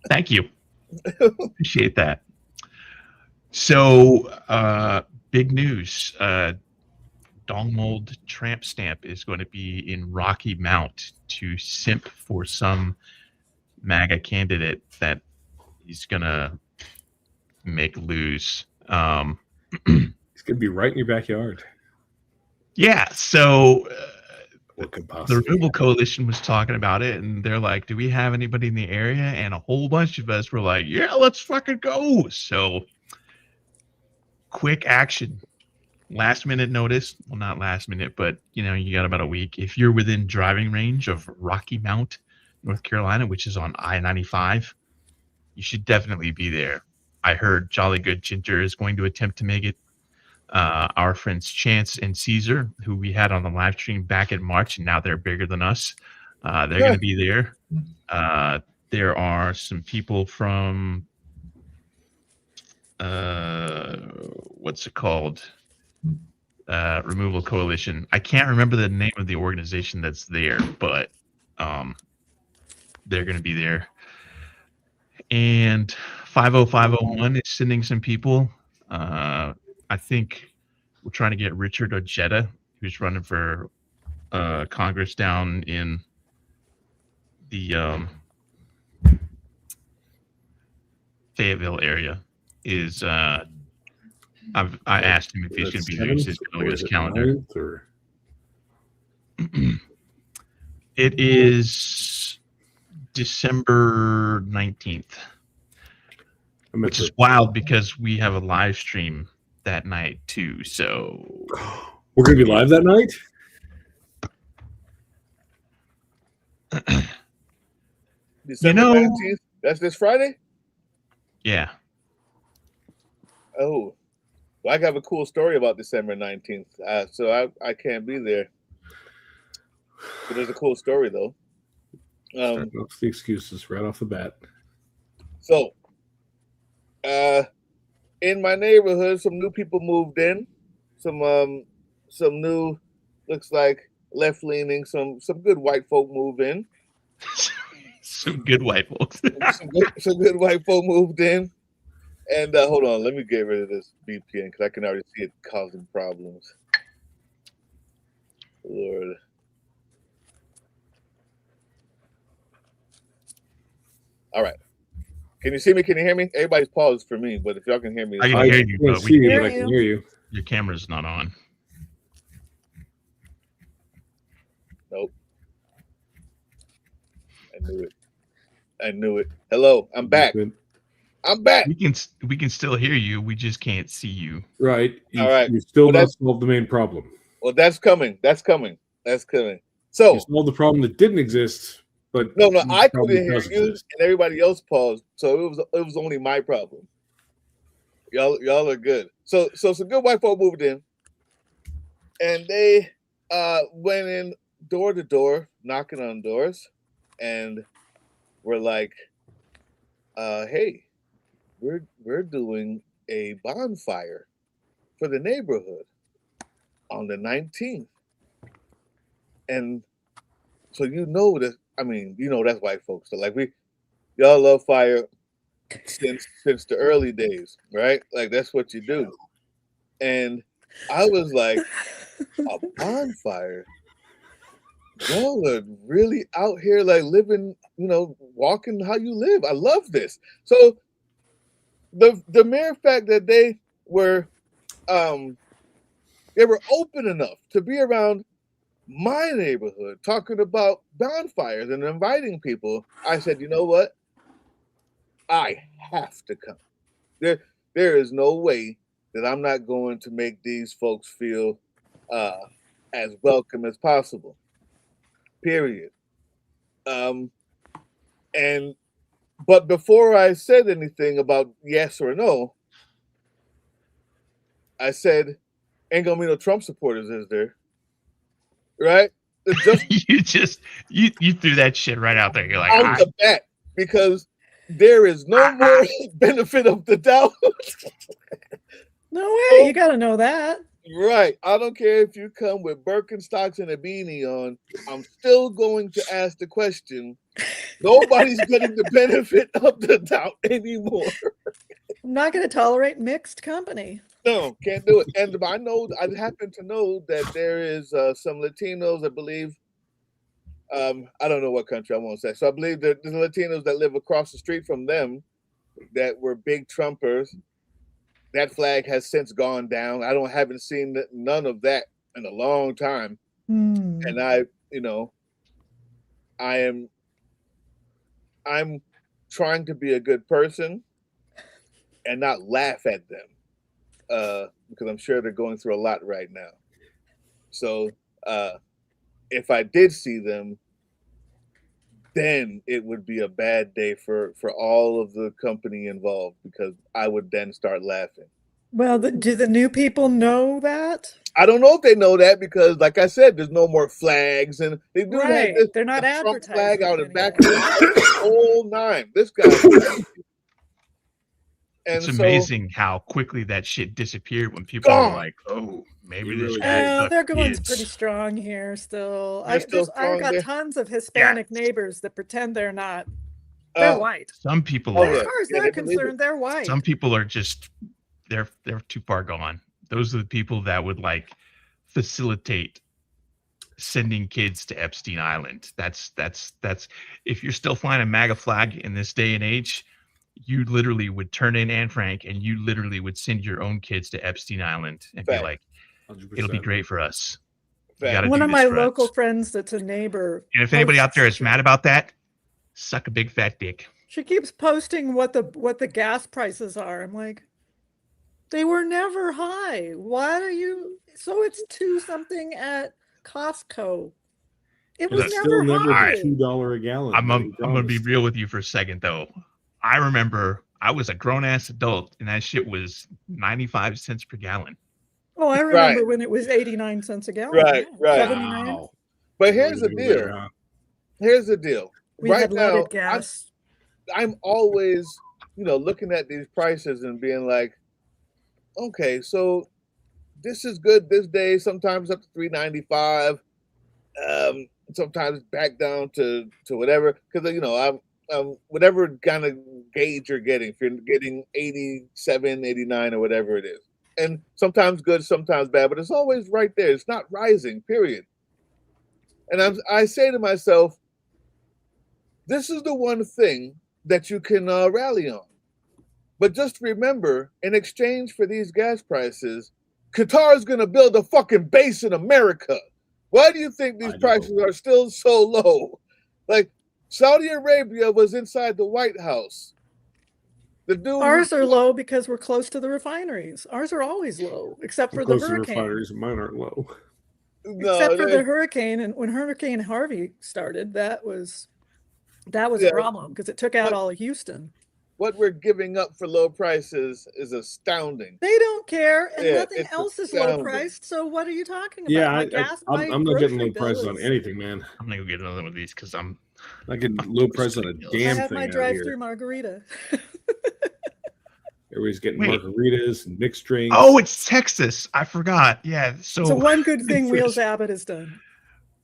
Thank you. Appreciate that. So, big news. Dongmold Tramp Stamp is going to be in Rocky Mount to simp for some MAGA candidate that he's going to make lose. It's going to be right in your backyard. Yeah, so what could the possibly Removal Coalition was talking about it, and they're like, do we have anybody in the area? And a whole bunch of us were like, yeah, let's fucking go. So, quick action. Last minute notice. Well, not last minute, but, you got about a week. If you're within driving range of Rocky Mount, North Carolina, which is on I-95, you should definitely be there. I heard Jolly Good Ginger is going to attempt to make it. Our friends Chance and Caesar, who we had on the live stream back in March, and now they're bigger than us, they're going to be there. There are some people from what's it called? Removal Coalition. I can't remember the name of the organization that's there, but they're going to be there. And 50501 is sending some people. I think we're trying to get Richard Ojeda, who's running for Congress down in the Fayetteville area. I asked him if he's going to be there. He's going to look at his calendar. It is December 19th, which is wild because we have a live stream that night too. So we're going to be live that night? December 19th? That's this Friday? Yeah. Oh, well, I have a cool story about December 19th. So I can't be there. But there's a cool story, though. Off the excuses right off the bat. So, in my neighborhood, some new people moved in. Some new, looks like left-leaning, some good white folk moved in. Some good white folks. some good white folk moved in. And hold on, let me get rid of this VPN because I can already see it causing problems. Lord. All right. Can you see me? Can you hear me? Everybody's paused for me, but if y'all can hear me, I can hear you, but I can hear you. Your camera's not on. Nope. I knew it. Hello, I'm back. I'm back. We can still hear you. We just can't see you. Right. All right. You still not solved the main problem. Well, that's coming. So you solved the problem that didn't exist, but no, I couldn't hear you, and everybody else paused. So it was only my problem. Y'all are good. So some good white folk moved in, and they went in door to door, knocking on doors, and were like, "Hey, we're doing a bonfire for the neighborhood on the 19th," and so that. I mean, that's white folks. So like y'all love fire since the early days, right? Like that's what you do. And I was like, a bonfire? Y'all are really out here like living, walking how you live. I love this. So the mere fact that they were open enough to be around my neighborhood talking about bonfires and inviting people, I said, you know what? I have to come. There is no way that I'm not going to make these folks feel as welcome as possible. Period. But before I said anything about yes or no, I said, ain't gonna be no Trump supporters, is there? Right? You threw that shit right out there. You're like, out the bat, because there is no more benefit of the doubt. No way, you gotta know that. Right. I don't care if you come with Birkenstocks and a beanie on. I'm still going to ask the question. Nobody's getting the benefit of the doubt anymore. I'm not going to tolerate mixed company. No, can't do it. And I happen to know that there is some Latinos, I believe. I don't know what country, I won't say. So I believe that the Latinos that live across the street from them that were big Trumpers. That flag has since gone down. Haven't seen none of that in a long time. And I'm trying to be a good person and not laugh at them because I'm sure they're going through a lot right now. So if I did see them, then it would be a bad day for all of the company involved because I would then start laughing. Well, do the new people know that? I don't know if they know that because, like I said, there's no more flags, and they do have this They're not Trump advertising flag out it in back of the whole nine. This guy. It's amazing how quickly that shit disappeared when people were like, "Oh, maybe this guy." They're going pretty strong here still. I've got tons of Hispanic neighbors that pretend they're not. They're white. Some people are. As far as they're concerned, they're white. Some people are just they're too far gone. Those are the people that would like facilitate sending kids to Epstein Island. That's if you're still flying a MAGA flag in this day and age, you literally would turn in Anne Frank and you literally would send your own kids to Epstein Island and be like, 100%. It'll be great for us. One of my local friends that's a neighbor. And if anybody out there is mad about that, suck a big fat dick. She keeps posting what the gas prices are. I'm like, they were never high. Why are you? So it's $2 at Costco. It was never high. $2 a gallon. I'm going to be real with you for a second, though. I remember I was a grown-ass adult, and that shit was 95 cents per gallon. Oh, I remember when it was 89 cents a gallon. Right. 79. Wow. But here's the deal. Here's the deal. We had leaded gas. I'm always, looking at these prices and being like, okay, so this is good this day. Sometimes up to $3.95. Sometimes back down to whatever. Because I'm whatever kind of gauge you're getting. If you're getting 87, 89, or whatever it is, and sometimes good, sometimes bad, but it's always right there. It's not rising. Period. And I say to myself, this is the one thing that you can rally on. But just remember, in exchange for these gas prices, Qatar is going to build a fucking base in America. Why do you think these prices are still so low? Like, Saudi Arabia was inside the White House. Ours are low because we're close to the refineries. Ours are always low, except for the hurricane. The refineries, mine aren't low. Except for the hurricane, and when Hurricane Harvey started, that was a problem because it took out all of Houston. What we're giving up for low prices is astounding. They don't care, and nothing else is low priced. So what are you talking about? Yeah, I'm not getting low prices on anything, man. I'm gonna go get another one of these because I'm not getting low price on a damn thing. I had my drive-through margarita. Everybody's getting margaritas and mixed drinks. Oh, it's Texas. I forgot. Yeah. So one good thing Wheels Abbott has done.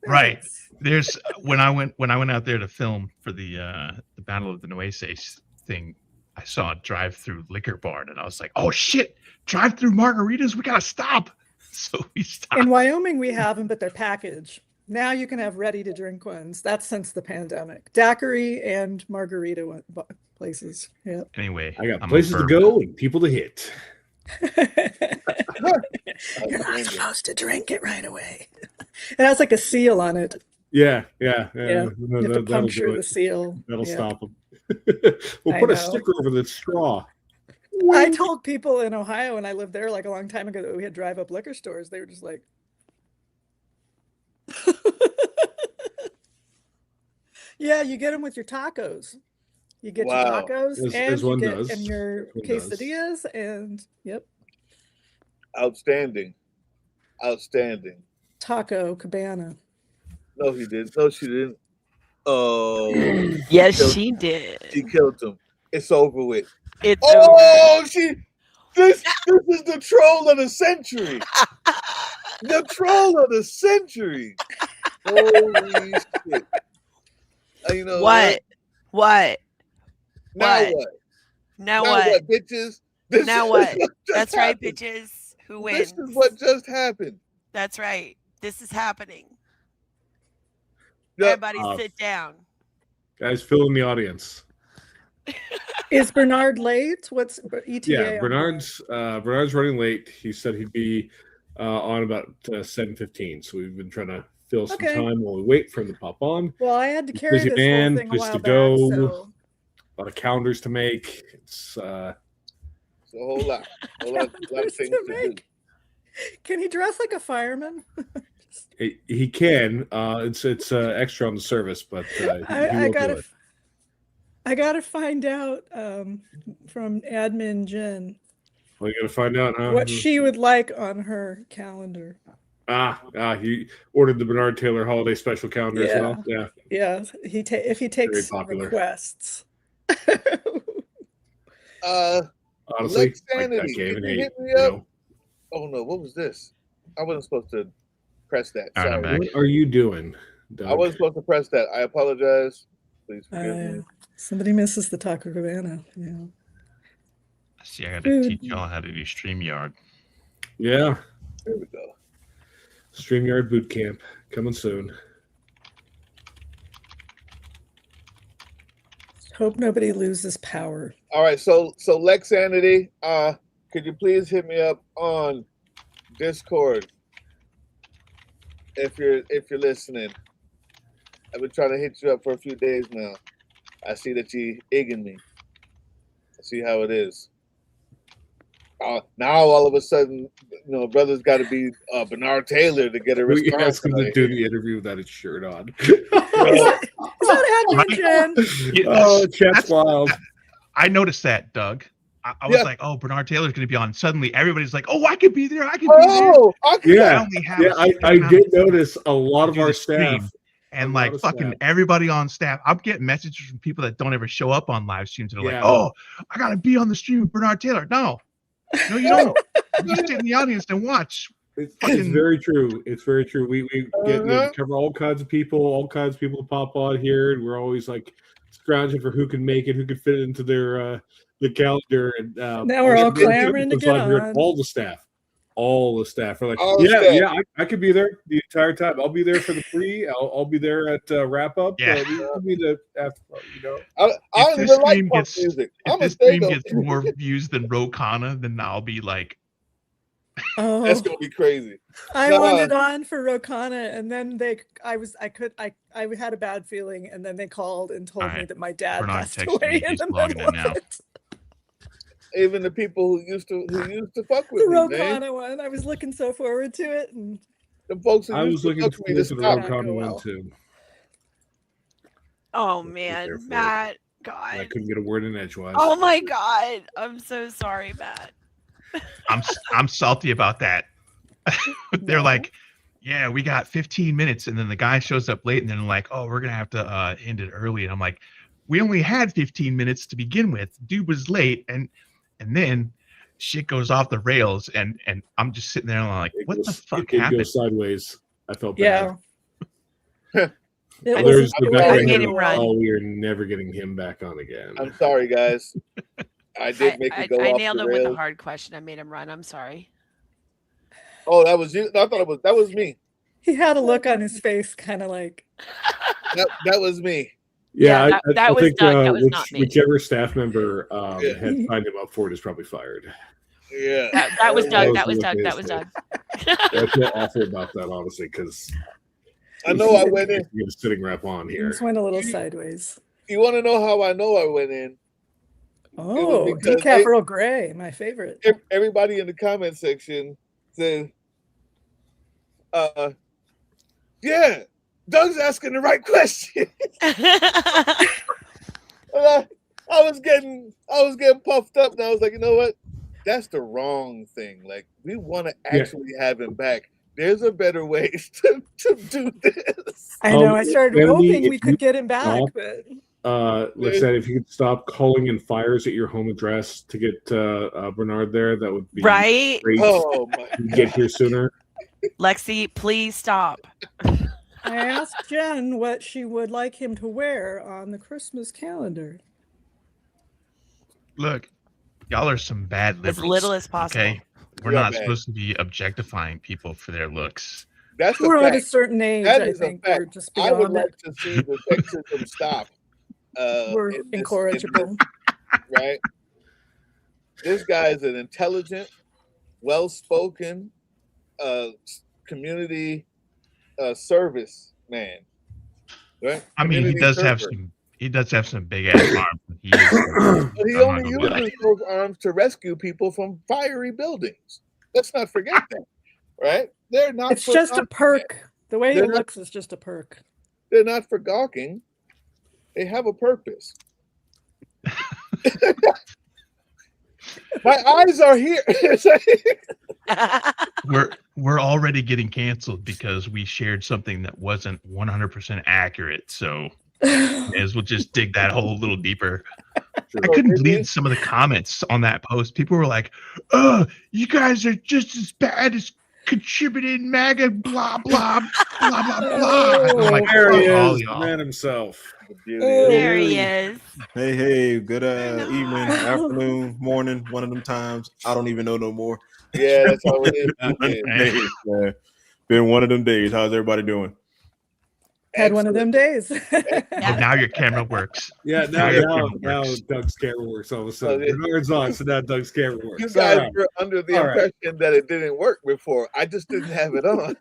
Right. There's when I went out there to film for the Battle of the Nueces thing, I saw a drive-through liquor bar and I was like, oh shit, drive-through margaritas, we gotta stop. So we stopped. In Wyoming we have them, but they're packaged. Now you can have ready-to-drink ones. That's since the pandemic. Daiquiri and margarita places. Yeah. Anyway, I got places to go and people to hit. You're not supposed to drink it right away. It has like a seal on it. Yeah. You have to puncture the seal. That'll stop them. We'll put a sticker over the straw. I told people in Ohio when I lived there like a long time ago that we had drive-up liquor stores. They were just like, yeah, you get them with your tacos. You get your tacos and your quesadillas, and outstanding. Taco Cabana. No, he didn't. No, she didn't. Oh, yes, she did. She killed him. It's over with. It's over. This is the troll of the century. The troll of the century. Holy shit. You know What? What? Now What? what? Now Now what? bitches? This Now is what? just That's right, happened. bitches. Who This wins? is what just happened. That's right. This is happening. Yeah. Everybody sit down. Guys, fill in the audience. Is Bernard late? What's ETA? Yeah, on Bernard's running late. He said he'd be on about 7:15. So we've been trying to fill some Okay. time while we wait for him to pop on. Well, I had to carry Busy this man, whole thing a place while to back, go. so A lot of calendars to make. It's It's a whole lot. A lot of Calendars things to to do. make. Can he dress like a fireman? he can. It's extra on the service, but he will do it. I gotta find out from admin Jen Well, you got to find out, huh? what she would like on her calendar. He ordered the Bernard Taylor holiday special calendar as well. Yeah. Yeah, if he takes popular. requests. Honestly, Lex Sanity, gave can an you 8. hit me up? Oh no, what was this? I wasn't supposed to press that. All right, I'm Sorry. back. What are you doing, Doug? I wasn't supposed to press that. I apologize. Please forgive me. Somebody misses the Taco Cabana. Yeah. See, I got to teach y'all how to do StreamYard. Yeah. There we go. StreamYard boot camp coming soon. Hope nobody loses power. All right, so Lex Sanity, could you please hit me up on Discord if you're listening? I've been trying to hit you up for a few days now. I see that you egging me. I see how it is. Now all of a sudden, brother's got to be Bernard Taylor to get a We response. asked him to do the interview without his shirt on. Is that admin Jen? Oh, chat's wild. I noticed that, Doug. I was like, "Oh, Bernard Taylor's going to be on." Suddenly, everybody's like, "Oh, I could be there. I could be there." Yeah, I did notice a lot of our staff. And like fucking everybody on staff, I'm getting messages from people that don't ever show up on live streams. They're like, "Oh, I gotta be on the stream with Bernard Taylor." No, you don't. You sit in the audience and watch. It's very true. It's very true. We cover all kinds of people to pop on here, and we're always like scrounging for who can make it, who can fit into their the calendar. And now we're all clamoring to get on. All the staff are like, I could be there the entire time. I'll be there for the pre. I'll be there at wrap up. Yeah. I'll be the after. If this stream gets more views than Rokana, then I'll be like, oh, that's gonna be crazy. I wanted on for Rokana, and then I had a bad feeling, and then they called and told me that my dad passed away in the middle of it. Even the people who used to fuck with the me, Rokana man. one. I was looking so forward to it, and the folks who I was looking forward to the Rokana one too. Oh man, Matt, God, I couldn't get a word in edgewise. Oh my God, I'm so sorry, Matt. I'm salty about that. They're like, yeah, we got 15 minutes, and then the guy shows up late, and then like, oh, we're gonna have to end it early, and I'm like, we only had 15 minutes to begin with. Dude was late, and then shit goes off the rails, and I'm just sitting there and I'm like, what the fuck happened? It goes sideways. I felt bad. Yeah. There's the guy I made him run. Oh, we are never getting him back on again. I'm sorry, guys. I did make it go I off nailed the him rails. with a hard question. I made him run. I'm sorry. Oh, that was you? No, I thought that was me. He had a look on his face, kind of like that was me. Yeah, that was think Doug. That was not me. Whichever staff member had signed him up for it is probably fired. Yeah, that was Doug. That was Doug. That was Doug. I feel awful about that, honestly, because I know I went in. Get a sitting rep on here. Just went a little sideways. You want to know how I know I went in? Oh, decaf Earl Grey, my favorite. Everybody in the comment section said, yeah, Doug's asking the right question. I was getting puffed up, and I was like, you know what? That's the wrong thing. Like, we want to actually have him back. There's a better way to do this. I know. I started hoping we could get him back, but Listen, if you could stop calling in fires at your home address to get Bernard there, that would be Right? great. Oh my Get here sooner. Lexi, please stop. I asked Jen what she would like him to wear on the Christmas calendar. Look, y'all are some bad liberals. As little as possible. Okay, we're not supposed to be objectifying people for their looks. That's We're a at a fact. certain age, That I is a think. fact. We're just I would beyond like it. to see the sexism stop. We're incorrigible. Right? This guy is an intelligent, well-spoken, community service man. Right? I mean, he Community does have some big ass arms. He is, But he I'm only not gonna lie. uses those arms to rescue people from fiery buildings. Let's not forget that. Right? They're not. It's just a perk. The way They're it not- looks is just a perk. They're not for gawking. They have a purpose. My eyes are here. We're already getting canceled because we shared something that wasn't 100% accurate. So may as well just dig that hole a little deeper. I couldn't believe some of the comments on that post. People were like, "Oh, you guys are just as bad as contributing MAGA, blah blah blah blah blah." And I'm like, There he "Fuck all is, y'all." man himself. There he is. Hey, good evening, afternoon, morning, one of them times. I don't even know no more. Yeah, that's how it is. One of them days, man. Been one of them days. How's everybody doing? Had one of them days. Oh, now your camera works. Yeah, now Doug's camera works all of a sudden. Bernard's on, so now Doug's camera works. You guys All right. were under the All right. impression that it didn't work before. I just didn't have it on.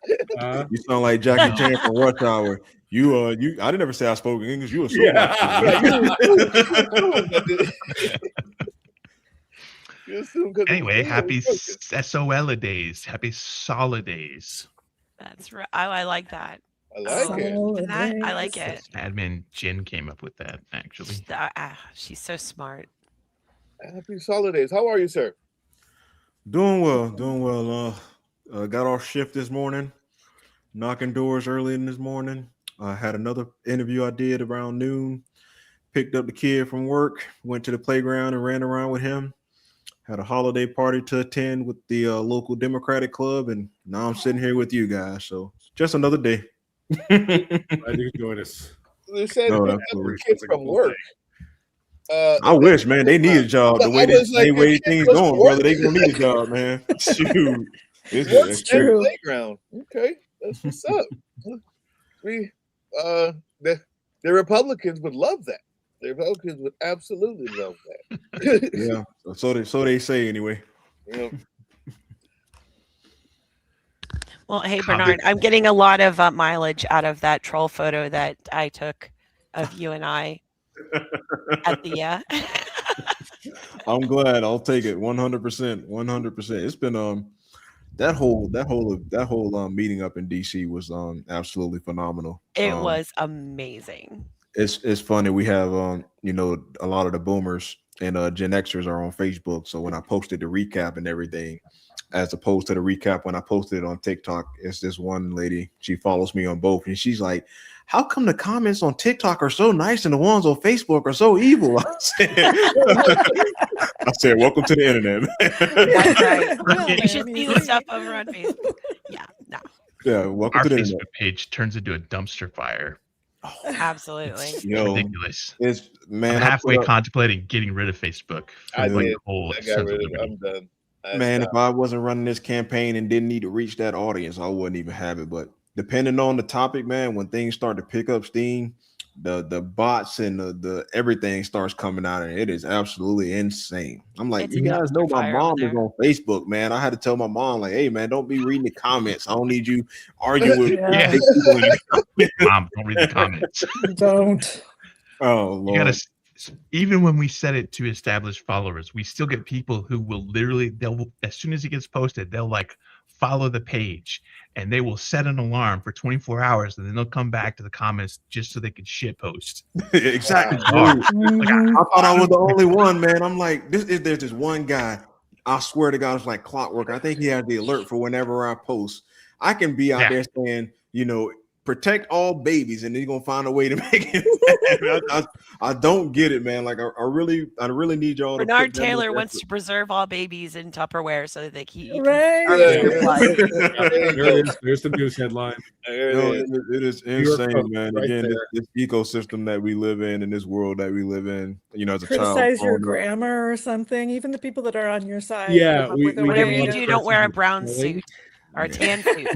You sound like Jackie Chan from Rush Hour. I didn't ever say I spoke English. You assume. Anyway, happy SOL days. Happy solidays. That's right. I like that. I like it. I like it. Admin Jen came up with that, actually. She's so smart. Happy holidays. How are you, sir? Doing well. Got off shift this morning, knocking doors early in this morning. I had another interview I did around noon. Picked up the kid from work, went to the playground and ran around with him. Had a holiday party to attend with the local Democratic club, and now I'm sitting here with you guys. So just another day. Glad you could join us. They said No, pick up absolutely. the kids from work. I wish, man. They need a job. The way Your things kid was going, brother, they gonna need a job, man. Shoot, What's it's their true. playground? Okay, that's what's up. The Republicans would love that. The Republicans would absolutely love that. Yeah, so they say anyway. Yeah. Well, hey, Bernard, I'm getting a lot of mileage out of that troll photo that I took of you and I at the. I'm glad. I'll take it 100%. 100%. It's been that whole meeting up in DC was absolutely phenomenal. It was amazing. It's funny. We have a lot of the boomers and Gen Xers are on Facebook. So when I posted the recap and everything, as opposed to the recap when I posted it on TikTok, it's this one lady. She follows me on both, and she's like, "How come the comments on TikTok are so nice and the ones on Facebook are so evil?" I said, "Welcome to the internet." That's right. You should see the stuff over on Facebook. Yeah, no. Yeah, welcome Our to the Facebook internet. page turns into a dumpster fire. Absolutely. Yo, Ridiculous. it's man. I'm I halfway put up- contemplating getting rid of Facebook. For I like did. the whole I sense got of rid of it. liberty. I'm done. Man, if I wasn't running this campaign and didn't need to reach that audience, I wouldn't even have it. But depending on the topic, man, when things start to pick up steam, the bots and the everything starts coming out, and it is absolutely insane. I'm like, It's a you guys know dumpster my fire mom over is on Facebook, man. I had to tell my mom, like, hey, man, don't be reading the comments. I don't need you arguing with Yeah. people in the comments. Mom, don't read the comments. Don't. Oh, You Lord. gotta, even when we set it to established followers, we still get people who will literally, as soon as it gets posted, they'll like follow the page and they will set an alarm for 24 hours and then they'll come back to the comments just so they can shit post. Exactly. Wow. Dude. Mhm. I thought I was the only one, man. I'm like, there's this one guy. I swear to God, it's like clockwork. I think he has the alert for whenever I post. I can be out Yeah. there saying, protect all babies, and he's gonna find a way to make it. I don't get it, man. Like I really need y'all. Bernard to put Taylor wants to preserve all babies in Tupperware so that he Right. There's the news headline. It is insane, man. Right Again, there. this ecosystem that we live in this world that we live in, you know, as a Criticize your child. grammar or something. Even the people that are on your side. Yeah, come up we- with a we whatever way you to- do, don't wear a brown Really? suit or a tan suit.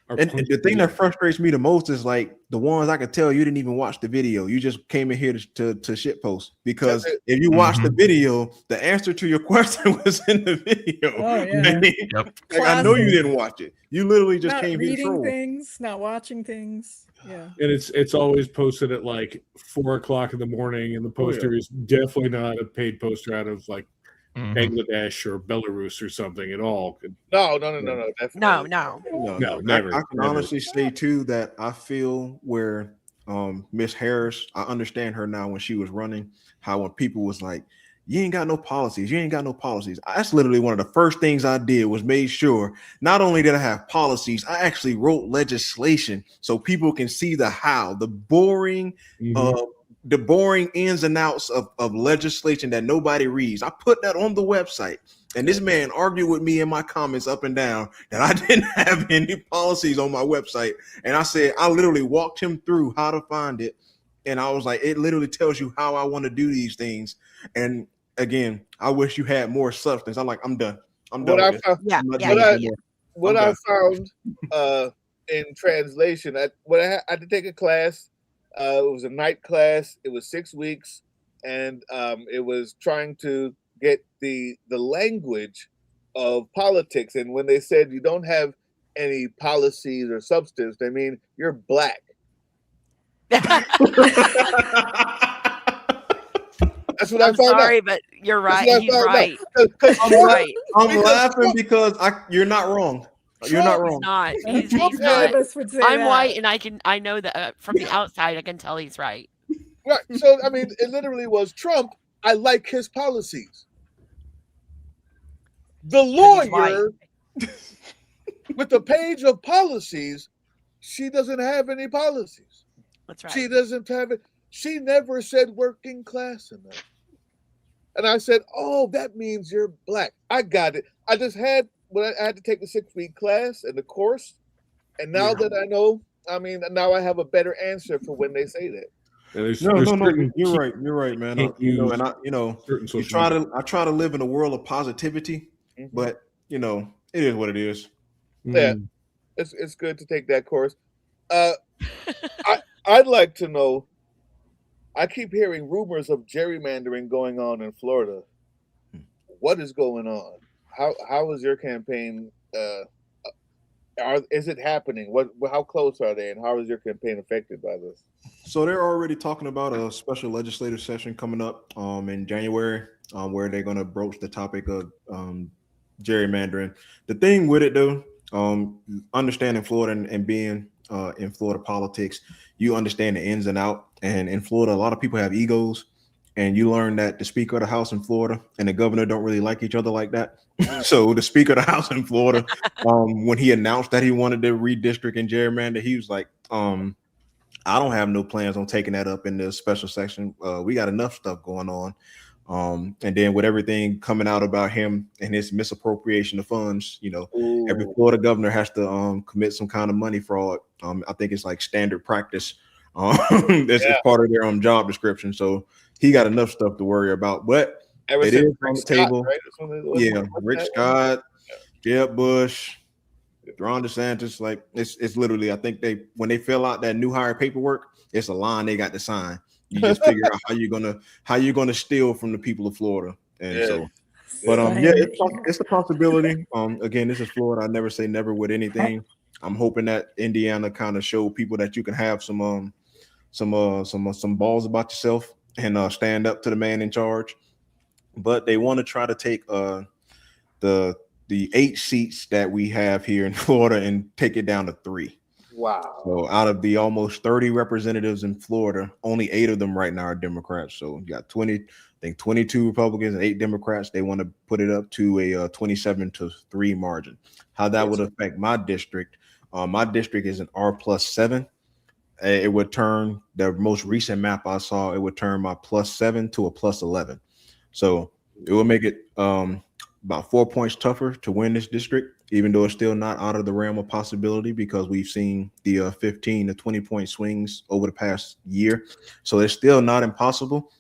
And the thing that frustrates me the most is like the ones I could tell you didn't even watch the video. You just came in here to shit post, because if you watch the video, the answer to your question was in the video. Oh, yeah. Like, I know you didn't watch it. You literally just Not came here to reading troll. things, not watching things. Yeah. And it's always posted at like 4 o'clock in the morning, and the poster is definitely not a paid poster out of like Bangladesh or Belarus or something at all. No, definitely. No. Never. I can honestly say too that I feel where Miss Harris, I understand her now when she was running, how when people was like, you ain't got no policies, that's literally one of the first things I did was made sure not only did I have policies, I actually wrote legislation so people can see the boring the boring ins and outs of legislation that nobody reads. I put that on the website, and this man argued with me in my comments up and down that I didn't have any policies on my website. And I said, I literally walked him through how to find it. And I was like, it literally tells you how I want to do these things. And again, I wish you had more substance. I'm like, I'm done. What I found in translation, I had to take a class. It was a night class. It was 6 weeks, and it was trying to get the language of politics. And when they said you don't have any policies or substance, they mean you're black. That's what I found sorry, out. but you're right. He's right. I'm laughing because you're not wrong. You're not wrong. He's not. I'm white, and I know that from the outside, I can tell he's right. Right. So I mean, it literally was Trump. I like his policies. The lawyer with the page of policies, she doesn't have any policies. That's right. She doesn't have it. She never said working class enough. And I said, oh, that means you're black. I got it. I had to take the 6-week class and the course. And now that I know, I mean, now I have a better answer for when they say that. No. You're right, man. I try to live in a world of positivity, but it is what it is. Yeah, it's good to take that course. I'd like to know. I keep hearing rumors of gerrymandering going on in Florida. What is going on? How is your campaign? Is it happening? How close are they, and how is your campaign affected by this? So they're already talking about a special legislative session coming up in January, where they're going to broach the topic of gerrymandering. The thing with it, though, understanding Florida and being in Florida politics, you understand the ins and out. And in Florida, a lot of people have egos, and you learn that the Speaker of the House in Florida and the governor don't really like each other like that. So the Speaker of the House in Florida, when he announced that he wanted to redistrict and gerrymander, he was like, I don't have no plans on taking that up in the special section. We got enough stuff going on. And then with everything coming out about him and his misappropriation of funds, every Florida governor has to commit some kind of money fraud. I think it's like standard practice. It's part of their job description. So he got enough stuff to worry about. But it is on the table. Right? Yeah, Rick Scott, Jeb Bush, Ron DeSantis. Like it's literally, I think when they fill out that new hire paperwork, it's a line they got to sign. You just figure out how you're gonna steal from the people of Florida. And so, but it's a possibility. Again, this is Florida. I never say never with anything. I'm hoping that Indiana kind of show people that you can have some balls about yourself and stand up to the man in charge. But they want to try to take the 8 seats that we have here in Florida and take it down to 3. Wow. So out of the almost 30 representatives in Florida, only 8 of them right now are Democrats. So you got 22 Republicans and 8 Democrats. They want to put it up to a 27-3 margin. How that would affect my district, My district is an R+7. It would turn the most recent map I saw. It would turn my +7 to a +11. So it will make it about 4 points tougher to win this district, even though it's still not out of the realm of possibility because we've seen the 15 to 20 point swings over the past year. So it's still not impossible.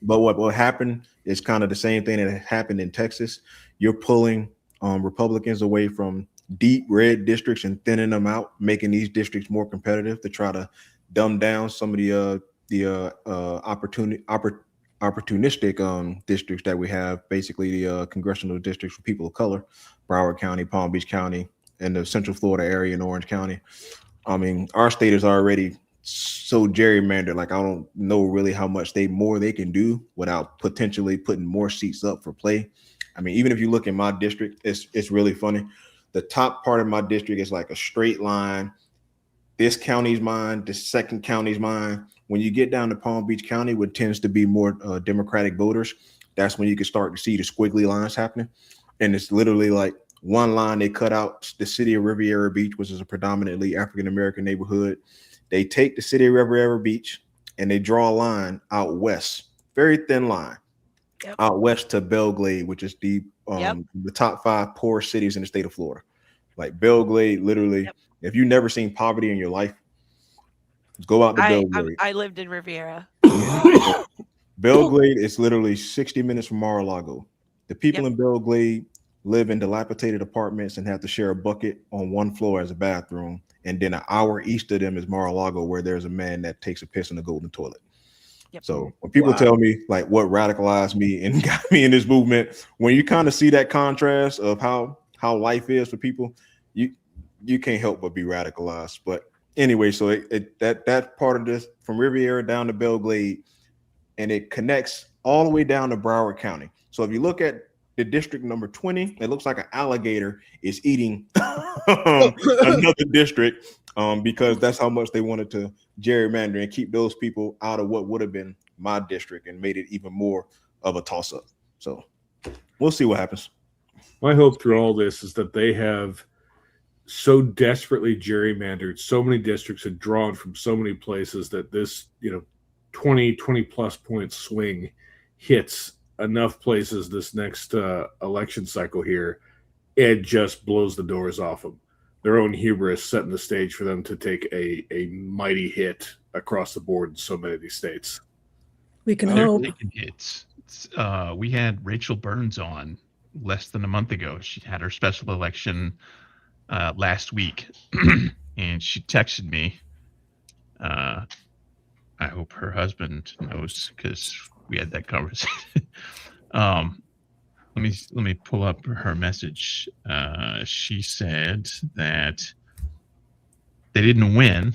But what happened is kind of the same thing that happened in Texas. You're pulling Republicans away from deep red districts and thinning them out, making these districts more competitive to try to dumb down some of the opportunistic districts that we have, basically the congressional districts for people of color, Broward County, Palm Beach County, and the Central Florida area in Orange County. I mean, our state is already so gerrymandered. Like, I don't know really how much more they can do without potentially putting more seats up for play. I mean, even if you look in my district, it's really funny. The top part of my district is like a straight line. This county's mine. The second county's mine. When you get down to Palm Beach County, which tends to be more Democratic voters, that's when you can start to see the squiggly lines happening. And it's literally like one line they cut out the city of Riviera Beach, which is a predominantly African-American neighborhood. They take the city of Riviera Beach and they draw a line out west, very thin line, out west to Belglade, which is the top 5 poorest cities in the state of Florida. Like Belglade, literally, if you've never seen poverty in your life, go out to Belglade. I lived in Riviera. Belglade is literally 60 minutes from Mar-a-Lago. The people in Belglade live in dilapidated apartments and have to share a bucket on one floor as a bathroom. And then an hour east of them is Mar-a-Lago, where there's a man that takes a piss in the golden toilet. So when people tell me like what radicalized me and got me in this movement, when you kind of see that contrast of how life is for people, you can't help but be radicalized. But anyway, so that part of this from Riviera down to Belglade, and it connects all the way down to Broward County. So if you look at the district number 20, it looks like an alligator is eating another district because that's how much they wanted to gerrymander and keep those people out of what would have been my district and made it even more of a toss-up. So we'll see what happens. My hope through all this is that they have so desperately gerrymandered so many districts and drawn from so many places that this 20 plus point swing hits enough places this next election cycle here, it just blows the doors off them. Their own hubris setting the stage for them to take a mighty hit across the board in so many of these states. We can hope. Hits. We had Rachel Burns on less than a month ago. She had her special election last week, and she texted me. I hope her husband knows because we had that conversation. Let me pull up her message. She said that they didn't win,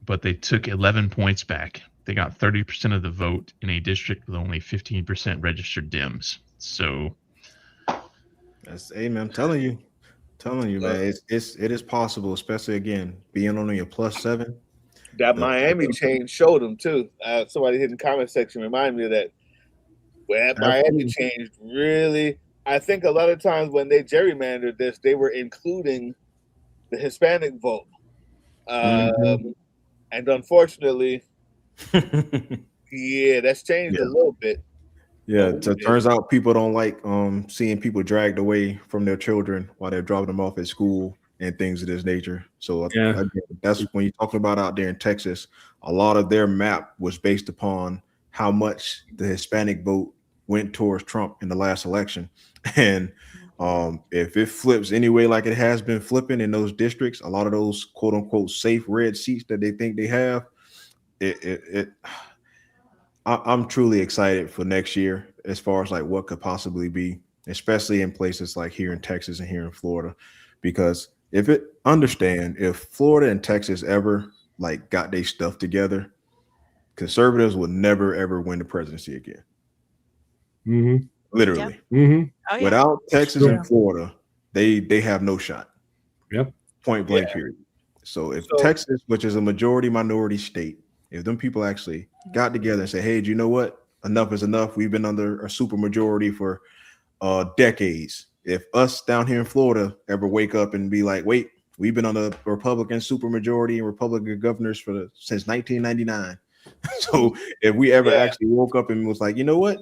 but they took 11 points back. They got 30% of the vote in a district with only 15% registered Dems. So that's I'm telling you, man, it is possible, especially again being on your +7. That Miami change showed them too. Somebody hit in the comment section reminded me of that. Where Miami changed really, I think a lot of times when they gerrymandered this, they were including the Hispanic vote. And unfortunately, that's changed a little bit. Yeah, so it turns out people don't like seeing people dragged away from their children while they're dropping them off at school and things of this nature. So again, that's when you're talking about out there in Texas, a lot of their map was based upon how much the Hispanic vote went towards Trump in the last election. And if it flips anyway like it has been flipping in those districts, a lot of those quote unquote safe red seats that they think they have, I'm truly excited for next year as far as like what could possibly be, especially in places like here in Texas and here in Florida. Because if Florida and Texas ever like got their stuff together, conservatives will never ever win the presidency again. Literally. Without Texas and Florida, they have no shot. Point blank period. So if Texas, which is a majority minority state, if them people actually got together and say, hey, do you know what? Enough is enough. We've been under a super majority for decades. If us down here in Florida ever wake up and be like, wait, We've been on the Republican supermajority and Republican governors since 1999. So if we ever actually woke up and was like, you know what,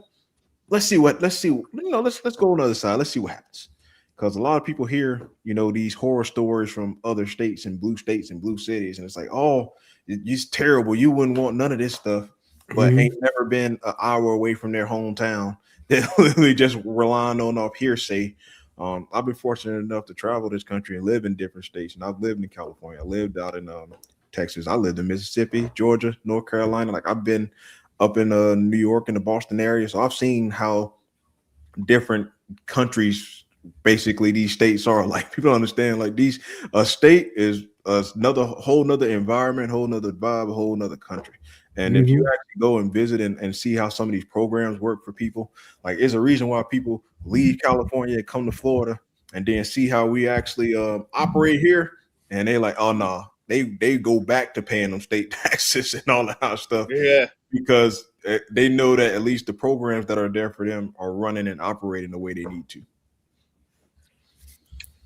let's go on the other side. Let's see what happens. Because a lot of people hear, these horror stories from other states and blue cities, and it's like, oh, it's terrible. You wouldn't want none of this stuff, but ain't never been an hour away from their hometown. They're literally just relying on off hearsay. I've been fortunate enough to travel this country and live in different states, and I've lived in California. I lived out in Texas. I lived in Mississippi, Georgia, North Carolina. Like I've been up in New York and the Boston area, so I've seen how different countries, basically these states are. Like people understand, like a state is whole nother environment, whole nother vibe, a whole nother country. And if you actually go and visit and see how some of these programs work for people, like it's a reason why people leave California and come to Florida and then see how we actually operate here. And they're like, oh no, they go back to paying them state taxes and all that kind of stuff. Yeah. Because they know that at least the programs that are there for them are running and operating the way they need to.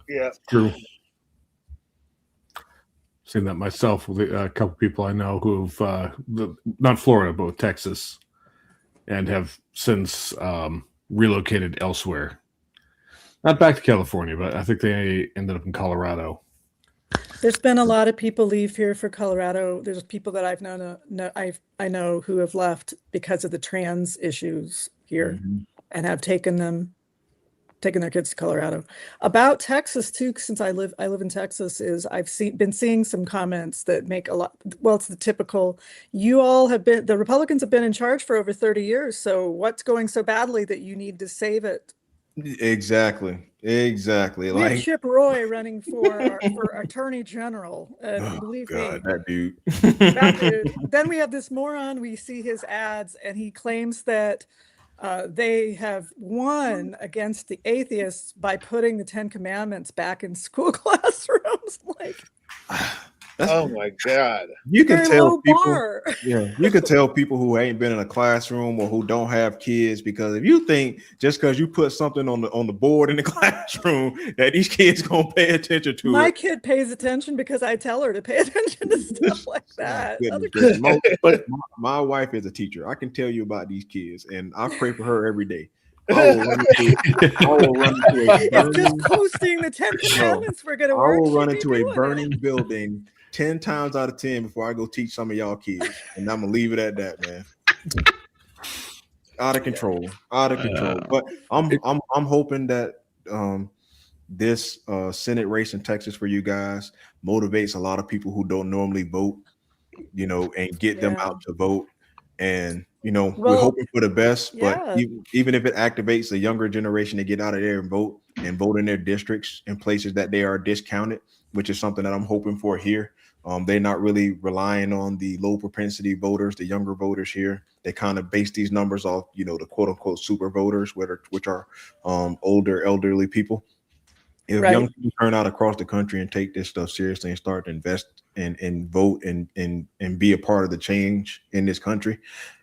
Yeah. True. Seen that myself with a couple people I know who've not Florida, but Texas, and have since relocated elsewhere. Not back to California, but I think they ended up in Colorado. There's been a lot of people leave here for Colorado. There's people that I've I know who have left because of the trans issues here and have taken their kids to Colorado. About Texas too, since I live in Texas, is I've been seeing some comments that make a lot. Well, it's the typical. The Republicans have been in charge for over 30 years. So what's going so badly that you need to save it? Exactly. We have Chip Roy running for Attorney General, and believe me, that dude. That dude. Then we have this moron. We see his ads, and he claims that they have won against the atheists by putting the 10 Commandments back in school classrooms. Like, oh my God! You can tell people. Yeah, you can tell people who ain't been in a classroom or who don't have kids, because if you think just because you put something on the board in the classroom that these kids gonna pay attention to my it. kid pays attention because I tell her to pay attention to stuff like that. But my wife is a teacher. I can tell you about these kids, and I pray for her every day. I will run into it's just posting the 10 Commandments. We're gonna work. I will run into a burning building 10 times out of 10 before I go teach some of y'all kids, and I'm gonna leave it at that, man. Out of control. But I'm hoping that this Senate race in Texas for you guys motivates a lot of people who don't normally vote, and get them out to vote. And we're hoping for the best, but even if it activates the younger generation to get out of there and vote in their districts in places that they are discounted, which is something that I'm hoping for here. They're not really relying on the low propensity voters, the younger voters here. They kind of base these numbers off, the quote unquote super voters, which are older, elderly people. If young people turn out across the country and take this stuff seriously and start to invest and vote and be a part of the change in this country,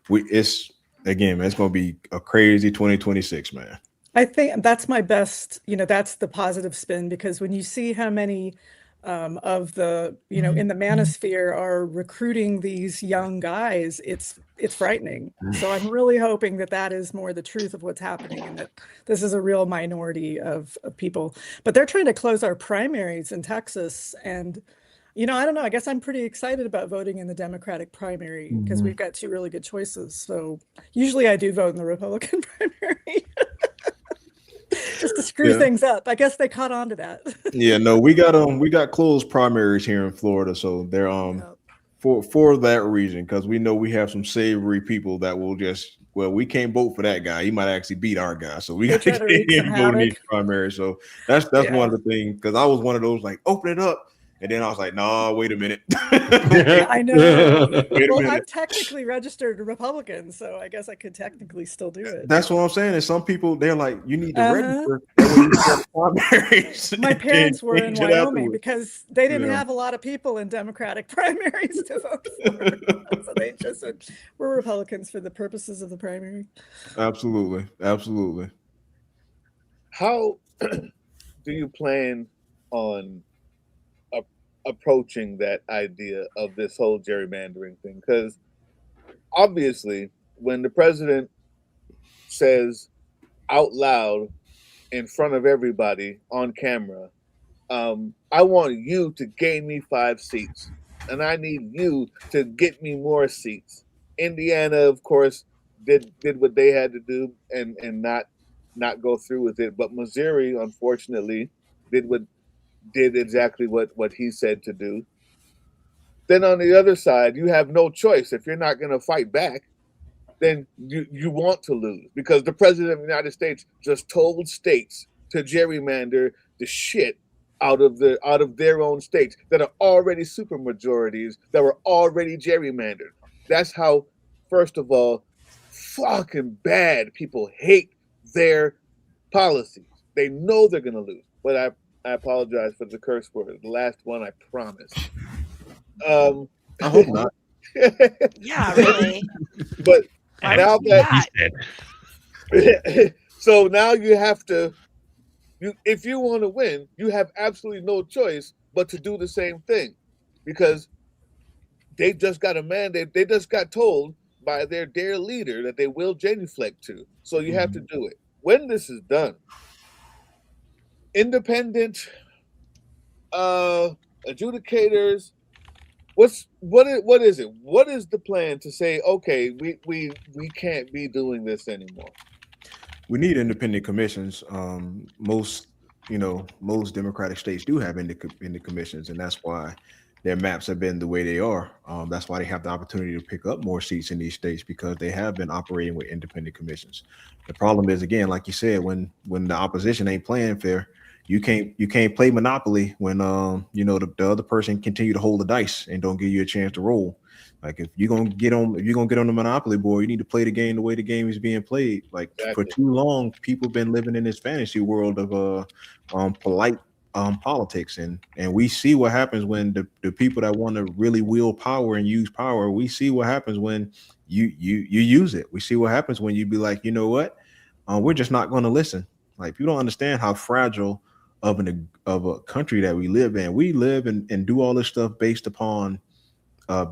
it's going to be a crazy 2026, man. I think that's my best, that's the positive spin, because when you see how many of the, in the manosphere are recruiting these young guys, it's frightening. So I'm really hoping that is more the truth of what's happening, and that this is a real minority of people. But they're trying to close our primaries in Texas, and I don't know. I guess I'm pretty excited about voting in the Democratic primary because we've got two really good choices. So usually I do vote in the Republican primary. Just to screw things up. I guess they caught on to that. We got closed primaries here in Florida, so they're for that reason, because we know we have some savory people that will just, we can't vote for that guy. He might actually beat our guy, so we got to get him vote in these primaries. So that's one of the things, because I was one of those like, open it up. And then I was like, no, wait a minute. I know. I'm technically registered Republican, so I guess I could technically still do it. That's what I'm saying. And some people, they're like, you need to register. Primaries. My parents were in Wyoming because they didn't have a lot of people in Democratic primaries to vote for. So they just said, we're Republicans for the purposes of the primary. Absolutely. How do you plan on approaching that idea of this whole gerrymandering thing, because obviously when the president says out loud in front of everybody on camera, I want you to gain me 5 seats, and I need you to get me more seats. Indiana, of course, did what they had to do and not go through with it, but Missouri, unfortunately, did exactly what he said to do. Then on the other side, you have no choice. If you're not going to fight back, then you want to lose, because the president of the United States just told states to gerrymander the shit out of their own states that are already super majorities, that were already gerrymandered. That's how, first of all, fucking bad people hate their policies. They know they're gonna lose. But I apologize for the curse word. The last one, I promise. I hope not. Yeah, really. But Why now would you do that that? so now you have to, if you want to win, you have absolutely no choice but to do the same thing, because they just got a mandate. They just got told by their dear leader that they will genuflect to. So you have to do it. When this is done, independent adjudicators, what is it? What is the plan to say, okay, we can't be doing this anymore? We need independent commissions. Most Democratic states do have independent commissions, and that's why their maps have been the way they are. That's why they have the opportunity to pick up more seats in these states, because they have been operating with independent commissions. The problem is, again, like you said, when the opposition ain't playing fair, you can't play Monopoly when the other person continue to hold the dice and don't give you a chance to roll. Like if you're gonna get on the Monopoly board, you need to play the game the way the game is being played. Like Exactly. for too long, people been living in this fantasy world of polite politics, and we see what happens when the people that want to really wield power and use power. We see what happens when you use it. We see what happens when you be like, you know what, we're just not going to listen. Like, you don't understand how fragile of a country that we live in. We live and do all this stuff based upon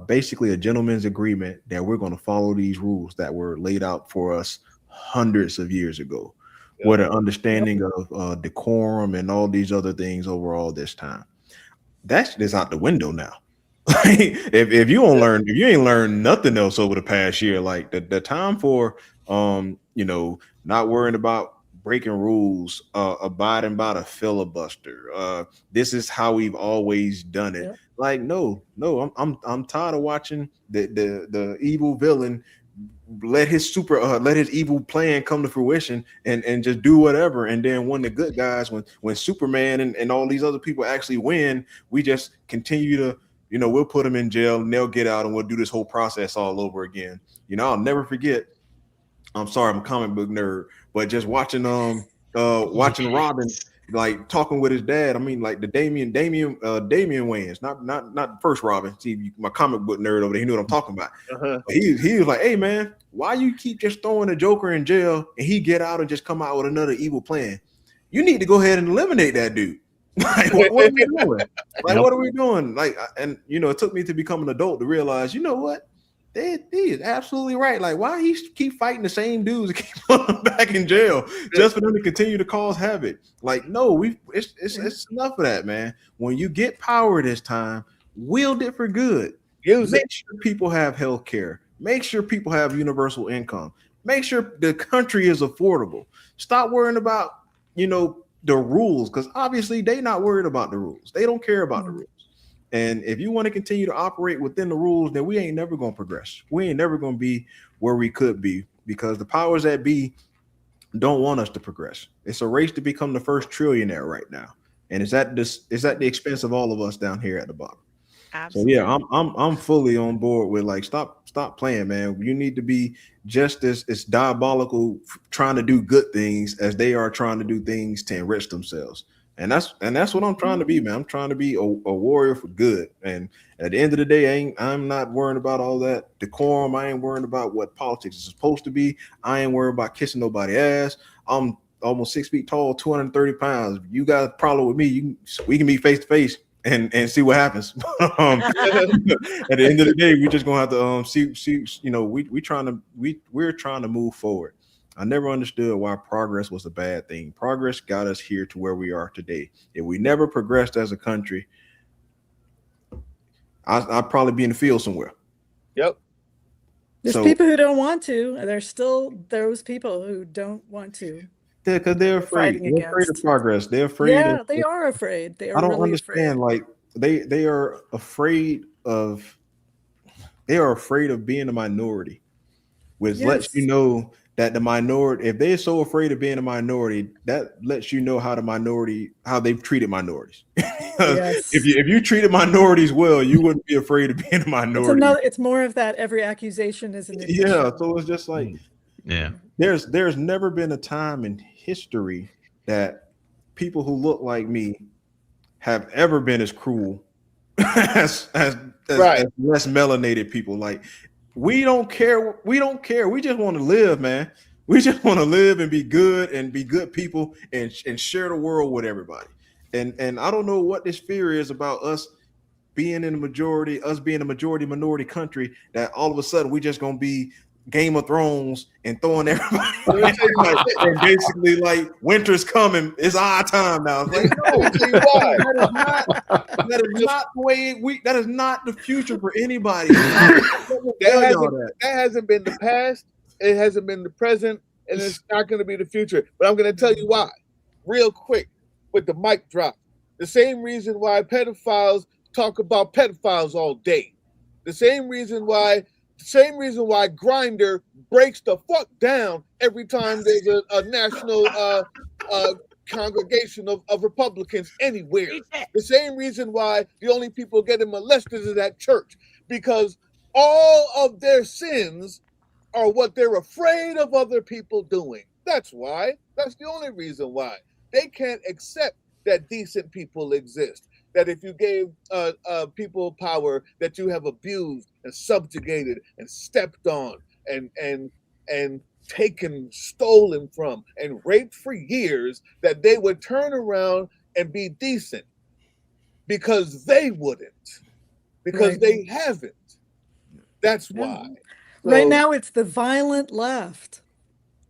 basically a gentleman's agreement that we're going to follow these rules that were laid out for us hundreds of years ago. Yep. With an understanding of decorum and all these other things over all this time. That's just out the window now. if you don't learn, if you ain't learned nothing else over the past year, like the time for not worrying about breaking rules, abiding by the filibuster. This is how we've always done it. Yeah. Like, no, I'm tired of watching the evil villain let his evil plan come to fruition and just do whatever. And then when the good guys, when Superman and all these other people actually win, we just continue to, we'll put them in jail and they'll get out and we'll do this whole process all over again. I'll never forget. I'm sorry, I'm a comic book nerd, but just watching Robin like talking with his dad. I mean, like the Damian Wayans, not the first Robin. See, my comic book nerd over there, he knew what I'm talking about. Uh-huh. He was like, "Hey man, why you keep just throwing the Joker in jail and he get out and just come out with another evil plan? You need to go ahead and eliminate that dude." Like, what are we doing? Like, what are we doing? Like, and it took me to become an adult to realize, you know what? They is absolutely right. Like, why he keep fighting the same dudes and keep putting them back in jail just for them to continue to cause havoc? Like, no, it's enough of that, man. When you get power this time, wield it for good. Make sure people have health care. Make sure people have universal income. Make sure the country is affordable. Stop worrying about, the rules, because obviously they're not worried about the rules. They don't care about the rules. And if you want to continue to operate within the rules, then we ain't never going to progress. We ain't never going to be where we could be, because the powers that be don't want us to progress. It's a race to become the first trillionaire right now. And it's at the expense of all of us down here at the bottom. Absolutely. So yeah, I'm fully on board with, like, stop playing, man. You need to be just as diabolical trying to do good things as they are trying to do things to enrich themselves. And that's what I'm trying to be, man. I'm trying to be a warrior for good. And at the end of the day, I'm not worrying about all that decorum. I ain't worrying about what politics is supposed to be. I ain't worrying about kissing nobody's ass. I'm almost 6 feet tall, 230 pounds. If you got a problem with me, we can be face to face and see what happens. At the end of the day, we're just gonna have to see. You know, we're trying to move forward. I never understood why progress was a bad thing. Progress got us here to where we are today. If we never progressed as a country, I'd probably be in the field somewhere. Yep. There's people who don't want to, and there's still those people who don't want to. Because they're afraid. They're afraid of progress. They're afraid. Yeah, they are afraid. They are. I don't really understand. Afraid. Like they are afraid of. They are afraid of being a minority, which lets you know that the minority, if they're so afraid of being a minority, that lets you know how they've treated minorities. If you treated minorities well, you wouldn't be afraid of being a minority. It's more of that every accusation is an admission. Yeah, so it's just like, there's never been a time in history that people who look like me have ever been as cruel as less melanated people. Like, we don't care. We just want to live, man. We just want to live and be good people and share the world with everybody. And I don't know what this fear is about us being in the majority, being a minority country, that all of a sudden we just gonna be Game of Thrones and throwing everybody and basically like winter's coming. It's our time now. It's like, no, that is not the way that is not the future for anybody. That hasn't been the past, it hasn't been the present, and it's not going to be the future. But I'm going to tell you why, real quick, with the mic drop. The same reason why pedophiles talk about pedophiles all day. The same reason why Grindr breaks the fuck down every time there's a national congregation of Republicans anywhere. The same reason why the only people getting molested is at church, because all of their sins are what they're afraid of other people doing. That's why. That's the only reason why. They can't accept that decent people exist. That if you gave people power that you have abused and subjugated and stepped on and taken, stolen from, and raped for years, that they would turn around and be decent, because they wouldn't, because they haven't. That's why. So, right now, it's the violent left.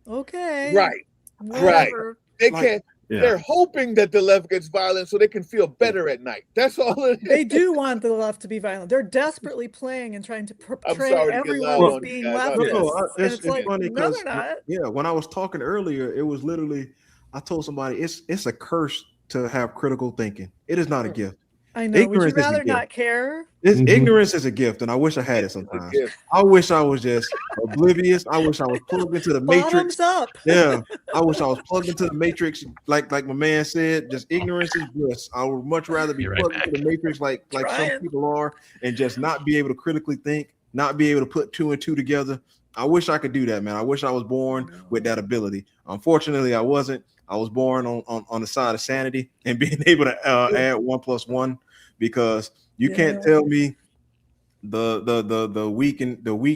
Okay. Right. Whatever. Right. They can't. Yeah. They're hoping that the left gets violent so they can feel better at night. That's all it is. They do want the left to be violent. They're desperately playing and trying to portray everyone as being leftist. It's like, funny, no, they're not. Yeah, when I was talking earlier, it was literally, I told somebody it's a curse to have critical thinking. It is not a gift. I know. Ignorance, would you rather not care? Ignorance is a gift, and I wish I had it sometimes. I wish I was just oblivious. I wish I was plugged into the matrix. Bottoms up. Yeah, I wish I was plugged into the matrix, like my man said. Just ignorance is bliss. I would much rather be plugged into the matrix, like some people are, and just not be able to critically think, not be able to put two and two together. I wish I could do that, man. I wish I was born with that ability. Unfortunately, I wasn't. I was born on the side of sanity and being able to add 1 + 1, because you can't tell me the weak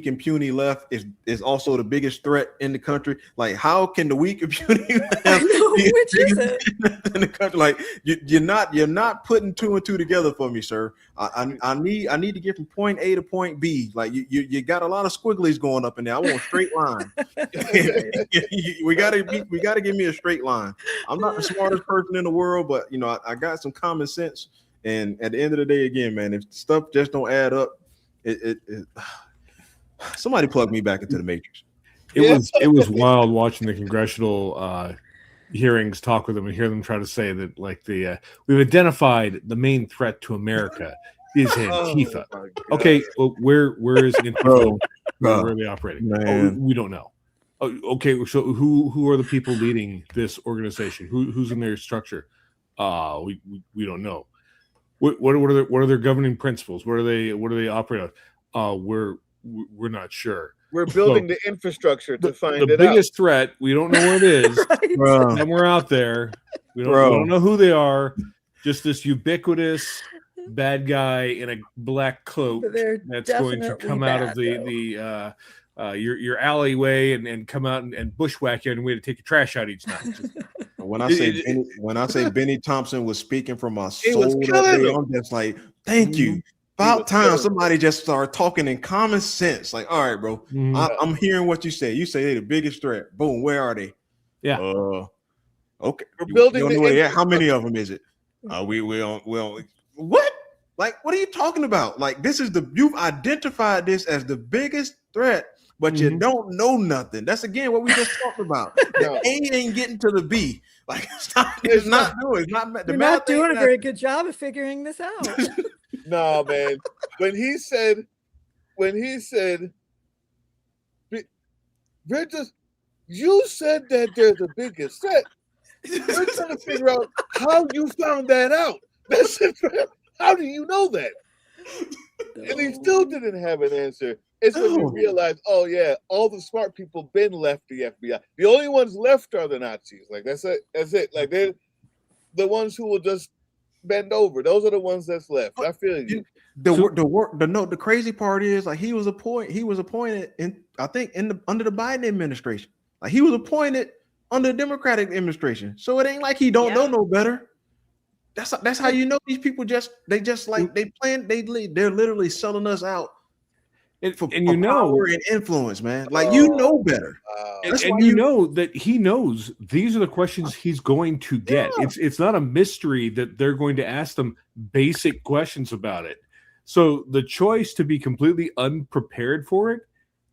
and puny left is also the biggest threat in the country. Like, how can the weak and puny left which is it? in the country? Like, you're not putting 2 and 2 together for me, sir. I need to get from point A to point B. Like, you got a lot of squigglies going up in there. I want a straight line. we gotta give me a straight line. I'm not the smartest person in the world, but I got some common sense. And at the end of the day, again, man, if stuff just don't add up, somebody plug me back into the matrix. It was wild watching the congressional hearings, talk with them, and hear them try to say that, like, we've identified the main threat to America is Antifa. Okay, well, where is Antifa? Where are they operating? We don't know. Okay, so who are the people leading this organization? Who's in their structure? We don't know. What are their governing principles? What do they operate on? We're not sure. We're building the infrastructure to find it out. The biggest threat, we don't know where it is. Somewhere out there. We don't know who they are. Just this ubiquitous bad guy in a black cloak that's going to come out of your alleyway and come out and bushwhack you on the way to take your trash out each night. when I say Benny Thompson was speaking from my He was soul that killing day, them. I'm just like, thank you. About time somebody just started talking in common sense. Like, all right, bro, I'm hearing what you say. You say they're the biggest threat. Boom, where are they? Yeah. Okay. We're building you don't know the where they at? How many of them is it? We what? Like, what are you talking about? Like, you've identified this as the biggest threat, but you don't know nothing. That's again what we just talked about. The A ain't getting to the B. Like, it's not doing. It's not. You're not doing a very good job of figuring this out. No, man. When he said, Bridges, you said that they're the biggest threat. We're trying to figure out how you found that out. That's it. How do you know that? And he still didn't have an answer. It's when you realize, oh yeah, all the smart people been left the FBI. The only ones left are the Nazis. Like that's it. That's it. Like they're the ones who will just bend over. Those are the ones that's left. I feel you. The crazy part is like he was appointed in I think under the Biden administration. Like he was appointed under the Democratic administration. So it ain't like he don't know no better. That's how you know these people they're literally selling us out for power and influence, man. Like you know better. And you know that he knows these are the questions he's going to get. Yeah. It's not a mystery that they're going to ask them basic questions about it. So the choice to be completely unprepared for it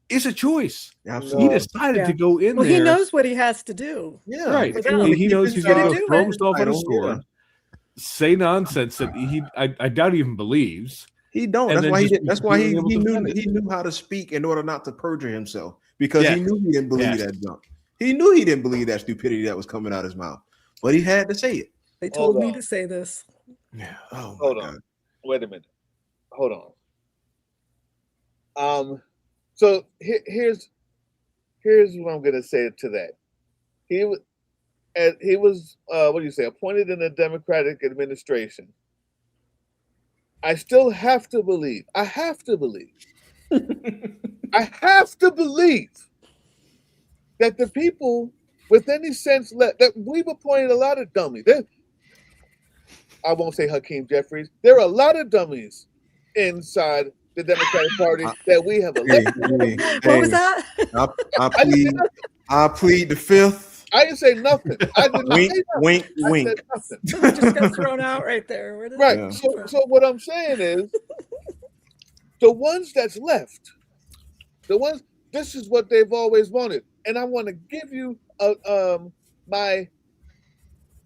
is a choice. Absolutely. He decided to go in there. Well, he knows what he has to do. Yeah, right. He knows he's going to throw himself on a sword, say nonsense that I doubt he even believes. He don't. That's why he knew how to speak in order not to perjure himself because he knew he didn't believe that junk. He knew he didn't believe that stupidity that was coming out his mouth, but he had to say it. They told me to say this. Yeah. Oh, hold on. Wait a minute. Hold on. So here's what I'm gonna say to that. He was what do you say? Appointed in a Democratic administration. I still have to believe. I have to believe that the people with any sense that we've appointed a lot of dummies. I won't say Hakeem Jeffries. There are a lot of dummies inside the Democratic Party that we have elected. What was that? I plead the fifth. I didn't say nothing. I didn't say nothing. Wink. It just got thrown out right there. Right. Yeah. So what I'm saying is, the ones that's left, this is what they've always wanted, and I want to give you my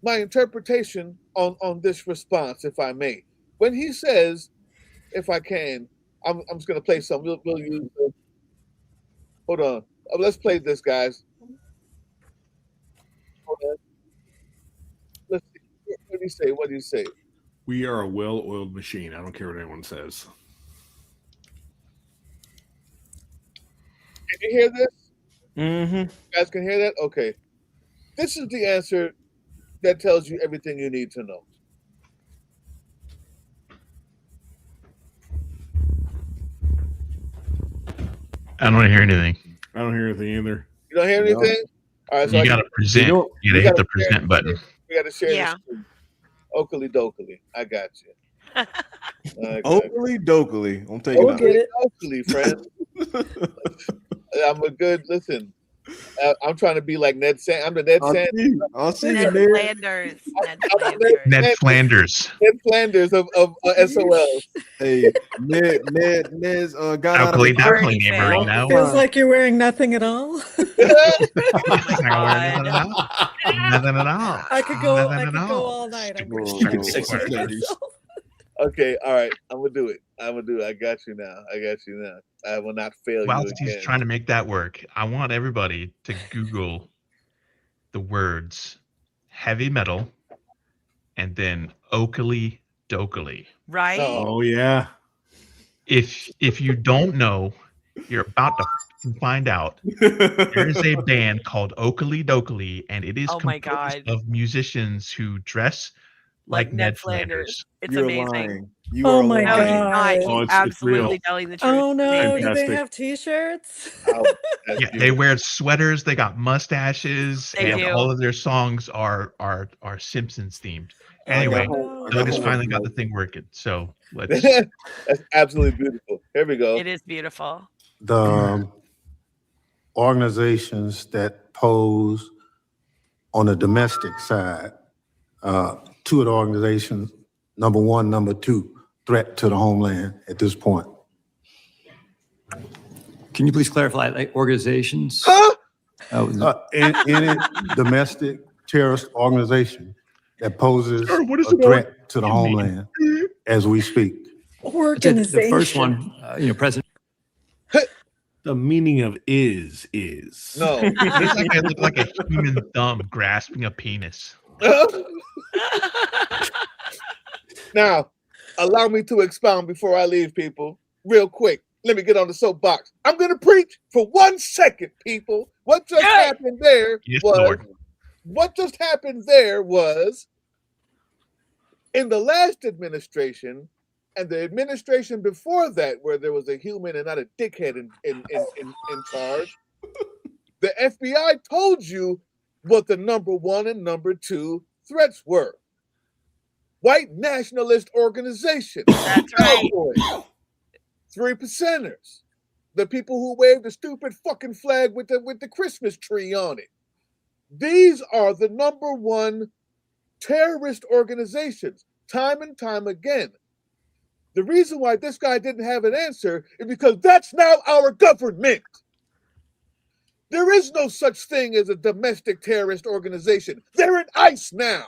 interpretation on this response, if I may. When he says, if I can, I'm just going to play some. We'll use. Hold on. Let's play this, guys. Hold on. Let's see. What do you say? We are a well-oiled machine. I don't care what anyone says. Can you hear this? Mm-hmm. You guys can hear that? Okay. This is the answer that tells you everything you need to know. I don't hear anything. I don't hear anything either. You don't hear anything? All right, so you gotta present. You gotta hit the present button. We gotta share this. Oakley dokley. I got you. Oakley dokley. I'm taking it. Oakley, friend. I'm a good listen. I'm trying to be like Ned Sanders. I'm the Ned Sanders. I'll see you, Ned Flanders. Ned Flanders. Ned Flanders of SOL. Hey, Ned's got out of the definitely name right now. Feels like you're wearing nothing at all. Nothing at all. I could go all night. Okay, all right. I'm gonna do it. I got you now. I will not fail While you again. he's trying to make that work, I want everybody to Google the words heavy metal and then Oakley dokley. Right. Oh yeah. If you don't know, you're about to find out. There is a band called Oakley dokley, and it is composed of musicians who dress like Ned Flanders. Flanders. It's You're amazing. lying. You Oh are my No, lying. he's not. He's Oh, it's absolutely real. telling the truth. Oh It's no, amazing. do they Fantastic. have t-shirts? Oh, that's Yeah, they beautiful. wear sweaters. They got mustaches, They and do. all of their songs are Simpsons themed. I Anyway, got no. Doug has homework finally to got do. the thing working. So let's. That's absolutely beautiful. Here we go. It is beautiful. The organizations that pose on the domestic side, two of the organizations, number one, number two, threat to the homeland at this point. Can you please clarify, like organizations? Huh? Any domestic terrorist organization that poses Sir, what is a it threat to the You mean? homeland as we speak. Organization. The first one, President. The meaning of is. No. Looks like I look like a human thumb grasping a penis. Now, allow me to expound before I leave, people. Real quick. Let me get on the soapbox. I'm going to preach for 1 second, people. What just happened there Yes, was Lord. what just happened there was in the last administration and the administration before that, where there was a human and not a dickhead in charge, the FBI told you what the number one and number two threats were. White nationalist organizations. That's right. Cowboys, 3%ers, the people who wave the stupid fucking flag with the Christmas tree on it. These are the number one terrorist organizations, time and time again. The reason why this guy didn't have an answer is because that's now our government. There is no such thing as a domestic terrorist organization. They're in ICE now.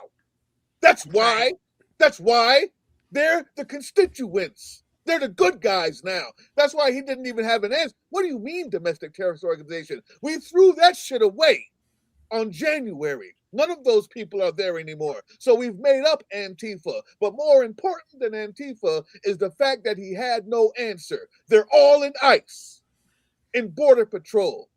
That's why. That's why they're the constituents. They're the good guys now. That's why he didn't even have an answer. What do you mean domestic terrorist organization? We threw that shit away on January. None of those people are there anymore. So we've made up Antifa. But more important than Antifa is the fact that he had no answer. They're all in ICE, in Border Patrol,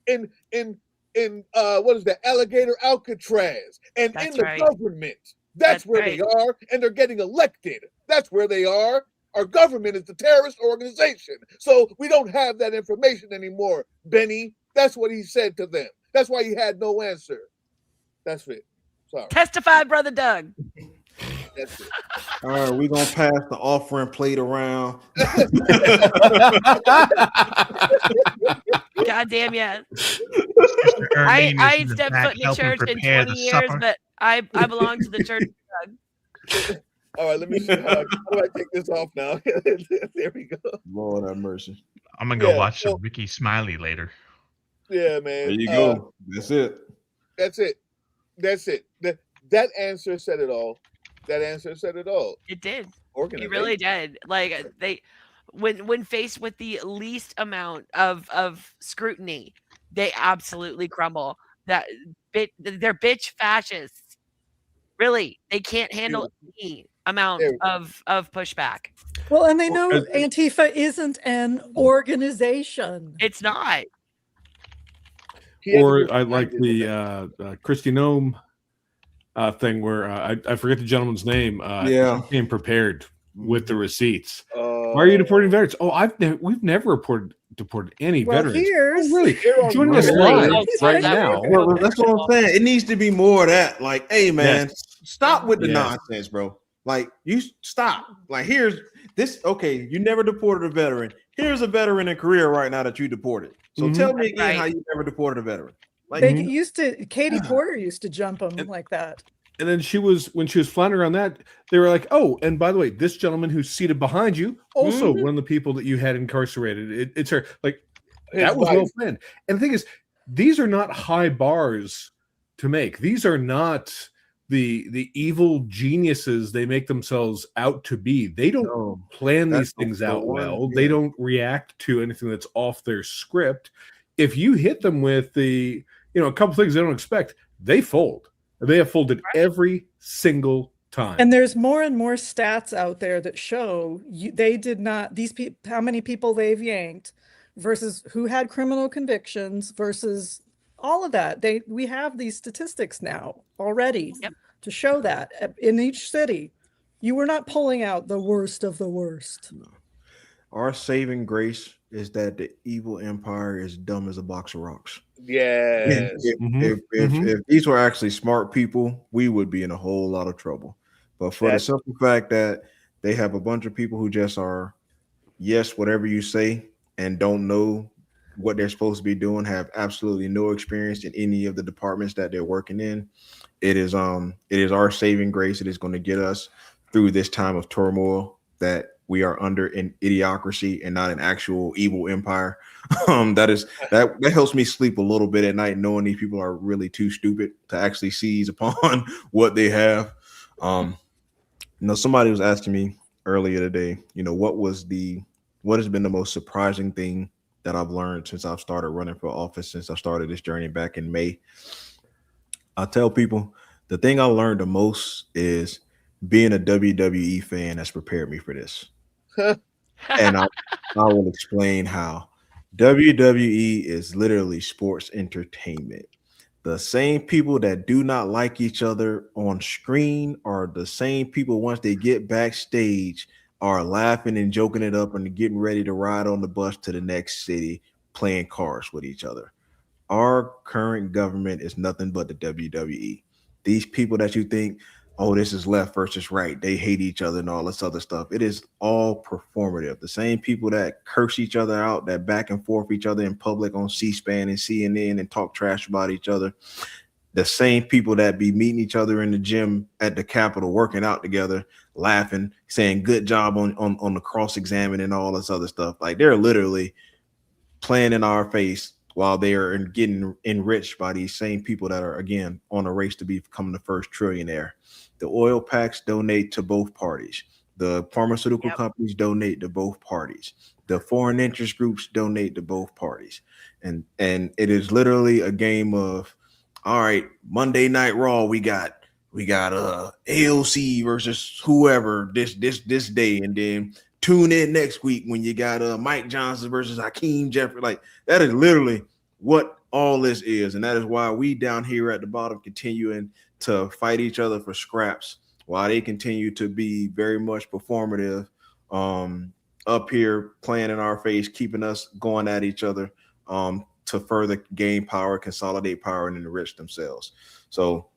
in what is that, Alligator Alcatraz, and That's in the right. government. That's where right. they are, and they're getting elected. That's where they are. Our government is the terrorist organization. So we don't have that information anymore, Benny. That's what he said to them. That's why he had no answer. That's it. Sorry. Testify, Brother Doug. That's it. All right, we're gonna pass the offering plate around. God damn yeah. Sister I Erlene is ain't in the stepped back foot in the helping church in prepare 20 the years, supper. but I belong to the church of Doug. All right, let me see. How do I take this off now? There we go. Lord have mercy. I'm gonna go Yeah, watch so- some Ricky Smiley later. Yeah, man. There you go. That's it. That's it. That's it. That answer said it all. That answer said it all. It did. He Organization. really did. Like they, when faced with the least amount of scrutiny, they absolutely crumble. They're bitch fascists. Really, they can't handle any amount of pushback. Well, and they know Antifa isn't an organization. It's not. Or I like the Christy Nome thing where I forget the gentleman's name. Yeah. He came prepared with the receipts. Why are you deporting veterans? Oh, we've never deported any Well, veterans. here's Really? They're Joining on us really? live He's right right now. there. Well, that's what I'm saying. It needs to be more of that. Like, hey, man, stop with the Yes. nonsense, bro. Like, you stop. Like, here's this. Okay, you never deported a veteran. Here's a veteran in Korea right now that you deported. So Mhm. tell me That's again right. how you never deported a veteran. Like, They used to. Katie Porter used to jump them And- like that. And then when she was floundering on that, they were like, "Oh, and by the way, this gentleman who's seated behind you, also one of the people that you had incarcerated. It's her. Like His that was wife. well planned." And the thing is, these are not high bars to make. These are not the evil geniuses they make themselves out to be. They don't No, plan that's these things the out one, well. yeah. They don't react to anything that's off their script. If you hit them with a couple things they don't expect, they fold. They have folded every single time. And there's more and more stats out there that show they did not. These people, how many people they've yanked, versus who had criminal convictions, versus all of that. We have these statistics now already. Yep. to show that in each city. You were not pulling out the worst of the worst. No. Our saving grace is that the evil empire is dumb as a box of rocks. Yes. If these were actually smart people, we would be in a whole lot of trouble. But for the simple fact that they have a bunch of people who just are, yes, whatever you say, and don't know what they're supposed to be doing, have absolutely no experience in any of the departments that they're working in. It is our saving grace. It is going to get us through this time of turmoil that we are under an idiocracy and not an actual evil empire. That helps me sleep a little bit at night, knowing these people are really too stupid to actually seize upon what they have. Somebody was asking me earlier today, what has been the most surprising thing that I've learned since I've started running for office, since I started this journey back in May. I tell people the thing I learned the most is being a WWE fan has prepared me for this. And I will explain how. WWE is literally sports entertainment. The same people that do not like each other on screen are the same people once they get backstage are laughing and joking it up and getting ready to ride on the bus to the next city playing cards with each other. Our current government is nothing but the WWE. These people that you think, oh, this is left versus right, they hate each other and all this other stuff. It is all performative. The same people that curse each other out, that back and forth each other in public on C-SPAN and CNN and talk trash about each other. The same people that be meeting each other in the gym at the Capitol, working out together, laughing, saying good job on the cross-examine and all this other stuff. Like, they're literally playing in our face while they are getting enriched by these same people that are, again, on a race to become the first trillionaire. The oil packs donate to both parties. The pharmaceutical companies donate to both parties. The foreign interest groups donate to both parties. And it is literally a game of, all right, Monday Night Raw, we got AOC versus whoever this day, and then tune in next week when you got Mike Johnson versus Hakeem Jeffrey. Like, that is literally what all this is, and that is why we down here at the bottom continuing to fight each other for scraps while they continue to be very much performative up here, playing in our face, keeping us going at each other to further gain power, consolidate power, and enrich themselves. So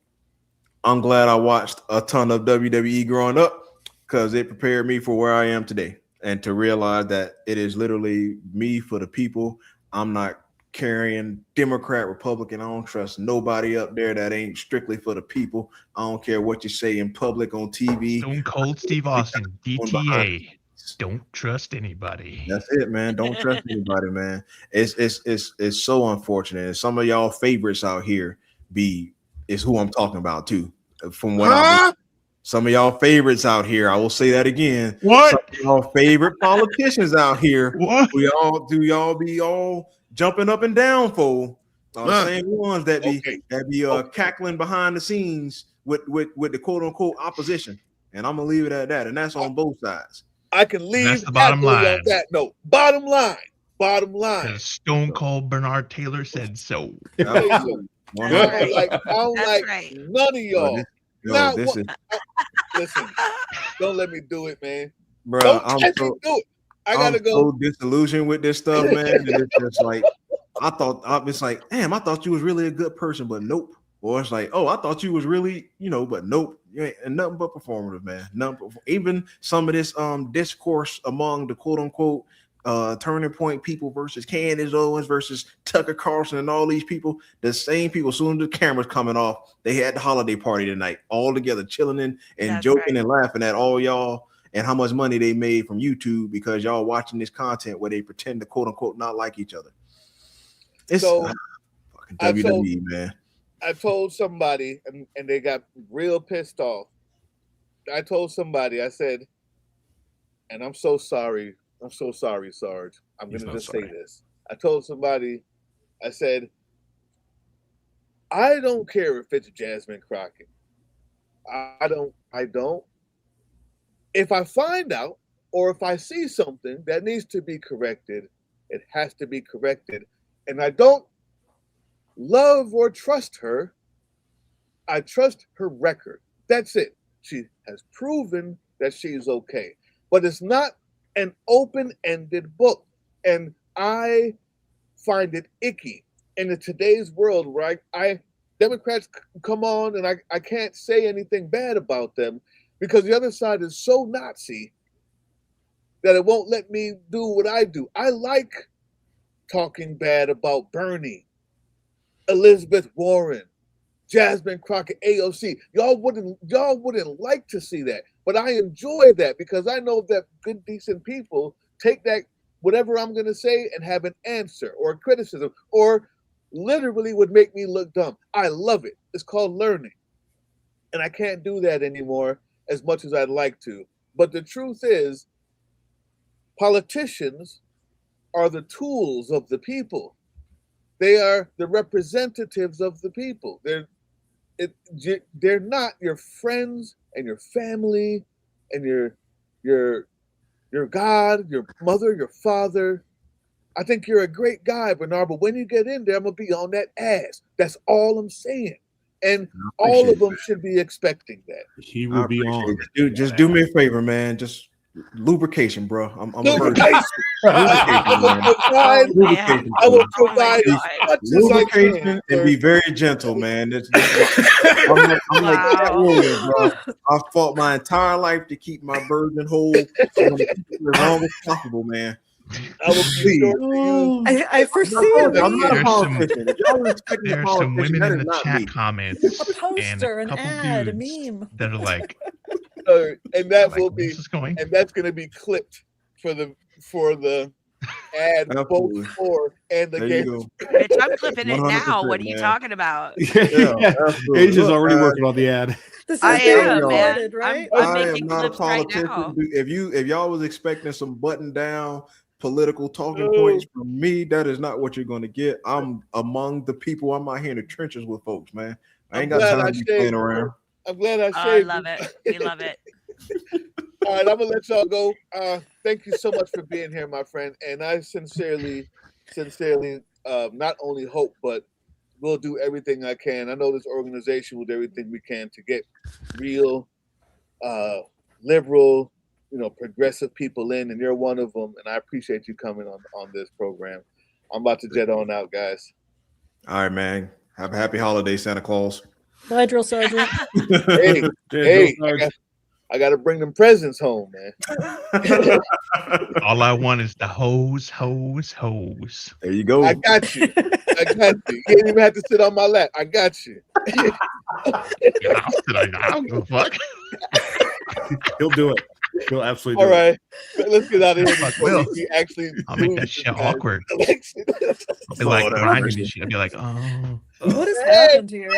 I'm glad I watched a ton of WWE growing up, because it prepared me for where I am today, and to realize that it is literally me for the people. I'm not carrying Democrat, Republican. I don't trust nobody up there that ain't strictly for the people. I don't care what you say in public on TV. Stone Cold Steve Austin, DTA. Don't trust anybody. That's it, man. Don't trust anybody, man. It's so unfortunate. And some of y'all favorites out here is who I'm talking about too. From what some of y'all favorites out here, I will say that again. What? Some of y'all favorite politicians out here. What? Y'all be all jumping up and down for the same ones that be cackling behind the scenes with the quote unquote opposition. And I'm gonna leave it at that. And that's on both sides. I can leave. That's the bottom line. On that note, bottom line. Stone Cold Bernard Taylor said so. I'm like right. None of y'all. Listen, don't let me do it, man. Bro, don't let me do it. I gotta go. So disillusioned with this stuff, man. And it's just like I thought you was really a good person, but nope. Or it's like, oh, I thought you was really, but nope. You ain't nothing but performative, man. Even some of this discourse among the quote unquote turning point people versus Candace Owens versus Tucker Carlson and all these people, the same people, as soon as the camera's coming off, they had the holiday party tonight, all together, chilling and joking and laughing at all y'all and how much money they made from YouTube because y'all watching this content where they pretend to quote unquote not like each other. It's fucking WWE, man. I told somebody and they got real pissed off. I told somebody, I said, and I'm so sorry. I'm so sorry, Sarge. I'm going to just say this. I told somebody, I said, I don't care if it's Jasmine Crockett. I don't. If I find out or if I see something that needs to be corrected, it has to be corrected. And I don't love or trust her. I trust her record. That's it. She has proven that she's okay. But it's not an open-ended book. And I find it icky in today's world where I Democrats come on and I can't say anything bad about them because the other side is so Nazi that it won't let me do what I do. I like talking bad about Bernie, Elizabeth Warren, Jasmine Crockett, AOC. Y'all wouldn't like to see that, but I enjoy that because I know that good, decent people take that whatever I'm going to say and have an answer or a criticism or literally would make me look dumb. I love it. It's called learning. And I can't do that anymore as much as I'd like to. But the truth is, politicians are the tools of the people. They are the representatives of the people. They're not your friends and your family and your God, your mother, your father. I think you're a great guy, Bernard, but when you get in there, I'm going to be on that ass. That's all I'm saying. And all of them should be expecting that. He will be on. Dude, just do me a favor, man. Just lubrication, bro. I'm a virgin. I will provide as much as I can. And be very gentle, man. I'm like that woman, bro. I fought my entire life to keep my virgin whole. So I'm as long as possible, man. I will be sure to use. I foresee I'm not a politician. If y'all expect me There's a some politician, women that in is the not chat me. comments a poster, and an a couple ad, a dudes meme that are like, And that will "Where's be, this going?" and that's going to be clipped for the ad both Absolutely. for and There you against. go. Bitch, I'm clipping it now. 100%, What are you man. talking about? Yeah, absolutely. Asia's Look, already guys, working on the ad. this is I being am, man. recorded, right? I'm I making am not a clips right politician. now. If y'all was expecting some button down political talking No. points from me, that is not what you're going to get. I'm among the people. I'm out here in the trenches with folks, man. I ain't got glad I time to be playing shaved. around. I'm glad I Oh, I shaved. love it. We love it. All right, I'm gonna let y'all go. Thank you so much for being here, my friend. And I sincerely, not only hope, but will do everything I can. I know this organization will do everything we can to get real, liberal, progressive people in, and you're one of them. And I appreciate you coming on this program. I'm about to jet on out, guys. All right, man. Have a happy holiday, Santa Claus. Bye, Drill Sergeant. Hey, I got to bring them presents home, man. All I want is the hose. There you go. I got you. You ain't even have to sit on my lap. I got you. I don't give a fuck. He'll do it. He'll absolutely All do right, let's get out of here. Fuck before Will. we actually I'll make that lose shit this guy. awkward. I'll be like Lord have grinding mercy. and shit. I'll be like, oh. What has happened here?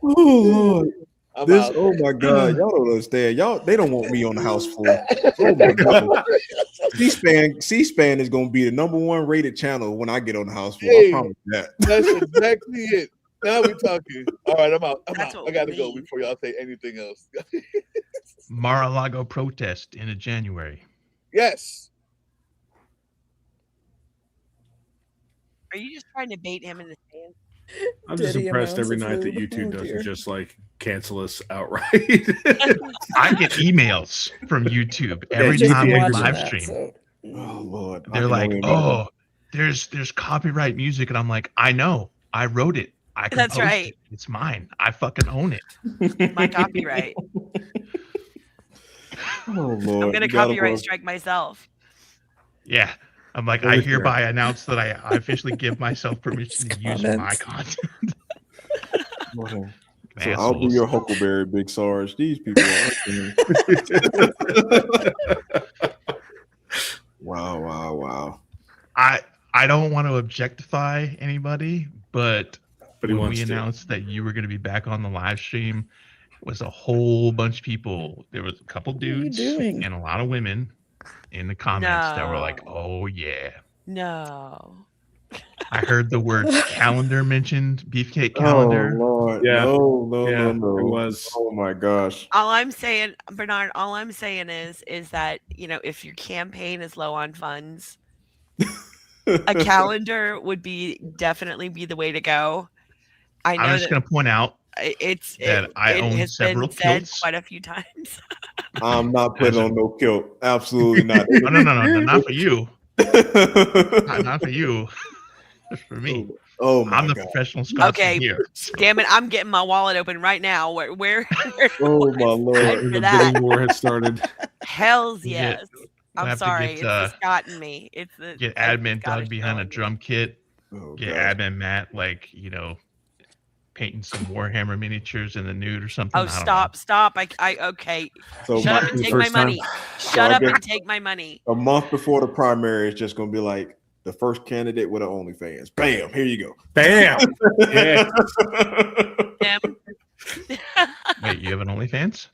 Oh Lord. I'm out. Oh my God, y'all don't understand. They don't want me on the house floor. Oh my God. C-SPAN is gonna be the #1 rated channel when I get on the house floor. Hey. I promise that. That's exactly it. Now we talking. All right, I'm out. That's I what gotta we go need. before y'all say anything else. Mar-a-Lago protest in January. Yes. Are you just trying to bait him in the sand? I'm just Diddy impressed every amounts night of that lube. YouTube Oh, doesn't dear. just like cancel us outright. I get emails from YouTube every Just time we watching live that, stream. so- Oh Lord. I They're can like, only imagine. "Oh, there's copyright music," and I'm like, "I know. I wrote it. I can That's post right. it. It's mine. I fucking own it." My copyright. Oh Lord. I'm gonna You gotta copyright go. strike myself. Yeah. I'm like, I hereby announce that I officially give myself permission to use my Comments. content. Okay. So I'll be Assholes. your Huckleberry, Big Sarge. These people are. Wow. I don't want to objectify anybody, but But he when wants we to. announced that you were going to be back on the live stream, it was a whole bunch of people. There was a couple What are you dudes doing? and a lot of women in the comments that were like, No. "Oh yeah." No. I heard the word calendar mentioned, beefcake Oh calendar. Lord. Yeah. No. Yeah, No. it was. Oh my gosh. All I'm saying, Bernard, is that, if your campaign is low on funds, a calendar would definitely be the way to go. I know I'm just that going to point out it's that I own has several been said kilts. quite a few times. I'm not putting on no kilt. Absolutely not. Oh, no, not for you. Not for you. Just for me. Oh my I'm the God. professional Scotsman Okay, here. damn it! I'm getting my wallet open right now. Where Oh my Lord. for The that? bidding war has started. Hells We'll get- yes. we'll I'm have to sorry. get, it's the Scot in me. It's the Get like, admin Scottish Doug behind girl a in me. drum kit. Oh, Get God. admin Matt, like, painting some Warhammer miniatures in the nude or something. Oh, I don't know. stop! I okay. So Shut up my- and take first my time. money. So Shut I up and guess- take my money. a month before the primary is just gonna be like the first candidate with an OnlyFans. Bam, here you go. Bam. Yeah. Them. Wait, you have an OnlyFans?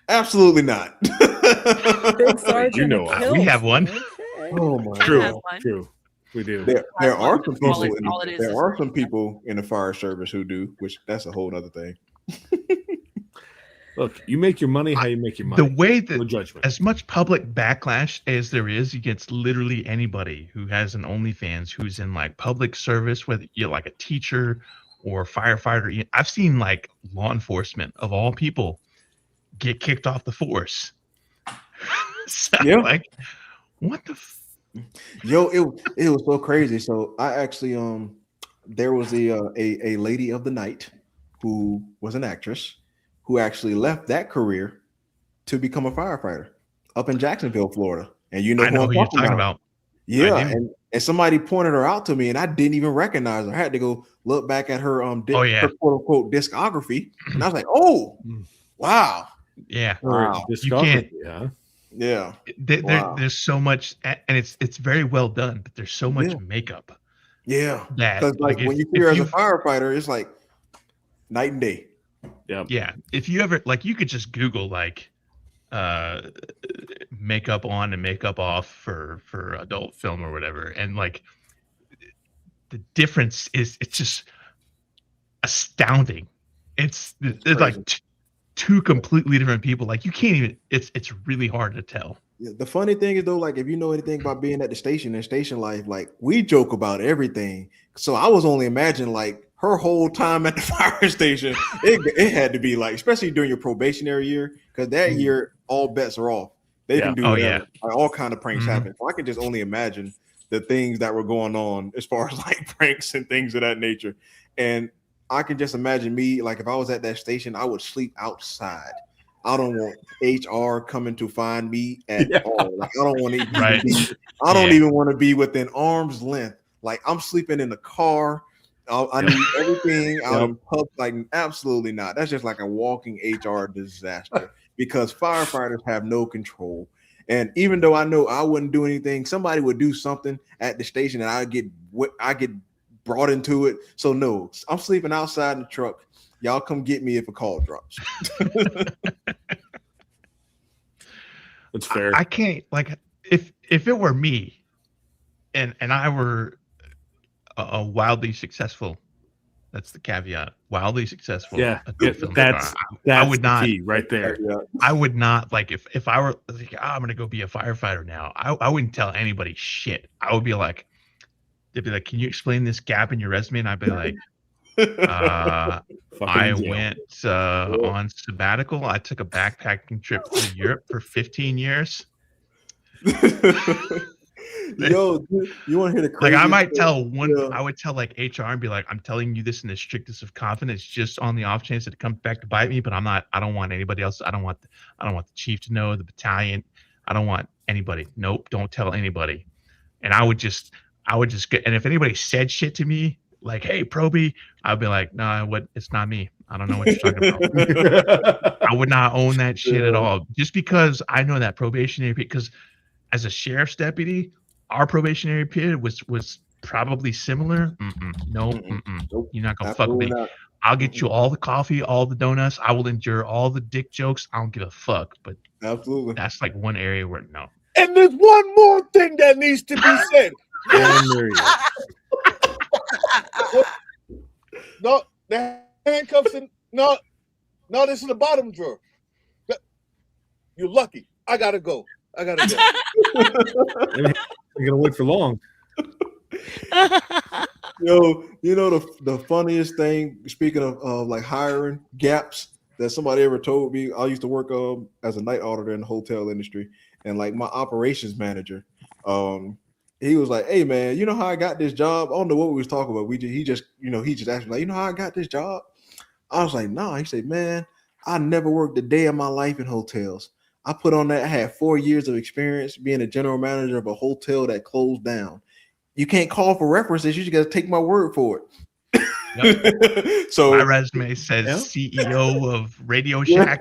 Absolutely not. Big Sergeant You know of it. We have one. Okay. Oh my True. Has God. one. True. We do. There are some All people. it- all it is There is- are some people in the fire service who do, which that's a whole other thing. Look, you make your money how you make your The money. way No that judgment. as much public backlash as there is against literally anybody who has an OnlyFans who's in like public service, whether you're like a teacher or firefighter. I've seen like law enforcement of all people get kicked off the force. So, Yeah. like, what the? Yo, it was so crazy. So I actually there was a lady of the night who was an actress who actually left that career to become a firefighter up in Jacksonville, Florida. And you know I know I'm who you're talking about. Yeah, I do. and somebody pointed her out to me, and I didn't even recognize her. I had to go look back at her Oh, yeah. her quote unquote discography, and I was like, oh, wow, Yeah. wow, You can't. Discography, huh? yeah, There, there's so much, and it's very well done, but there's so much Yeah. makeup yeah. that Because like when you see her as a firefighter, it's like night and day. yeah, if you ever like, you could just Google like makeup on and makeup off for adult film or whatever, and like the difference is it's just astounding. It's like two completely different people. Like you can't even. It's really hard to tell. Yeah, the funny thing is though, like if you know anything about being at the station and station life, like we joke about everything. So I was only imagining like her whole time at the fire station, it had to be like, especially during your probationary year, because that year all bets are off. They can do whatever. Like, all kind of pranks happen. So I can just only imagine the things that were going on as far as like pranks and things of that nature. And I can just imagine me, like if I was at that station, I would sleep outside. I don't want HR coming to find me at all. Like I don't want to I don't even want to be within arm's length. Like I'm sleeping in the car. I need everything out in public. Like absolutely not. That's just like a walking HR disaster because firefighters have no control. And even though I know I wouldn't do anything, somebody would do something at the station and I get brought into it. So no, I'm sleeping outside in the truck. Y'all come get me if a call drops. That's fair. I can't like if it were me and I were a wildly successful, that's the caveat, wildly successful. That's I would not key right there. I would not like if I were like, I'm gonna go be a firefighter now. I wouldn't tell anybody shit. I would be like, they'd be like, can you explain this gap in your resume? And I'd be like, I went on sabbatical. I took a backpacking trip to Europe for 15 years. Yo, you want to hear the crazy? Like I might tell one. I would tell like HR and be like, I'm telling you this in the strictest of confidence, just on the off chance that it comes back to bite me. But I'm not. I don't want anybody else. I don't want the chief to know, the battalion. I don't want anybody. Nope, don't tell anybody. And I would just get. And if anybody said shit to me, like, hey, Proby, I'd be like, no, it's not me. I don't know what you're talking about. I would not own that shit at all. Just because I know that probationary period, because as a sheriff's deputy, our probationary period was probably similar. Nope. You're not going to fuck with me. I'll get you all the coffee, all the donuts. I will endure all the dick jokes. I don't give a fuck. But absolutely, that's like one area where no. And there's one more thing that needs to be said. No, the handcuffs and no, this is the bottom drawer. You're lucky. I gotta go. You're gonna wait for long. Yo, you know the funniest thing, speaking of like hiring gaps that somebody ever told me. I used to work as a night auditor in the hotel industry, and like my operations manager, he was like, "Hey man, you know how I got this job?" I don't know what we was talking about. He just asked me like, "You know how I got this job?" I was like, "No." He said, "Man, I never worked a day of my life in hotels. I put on that. I had 4 years of experience being a general manager of a hotel that closed down. You can't call for references. You just got to take my word for it." Yep. So my resume says CEO of Radio Shack.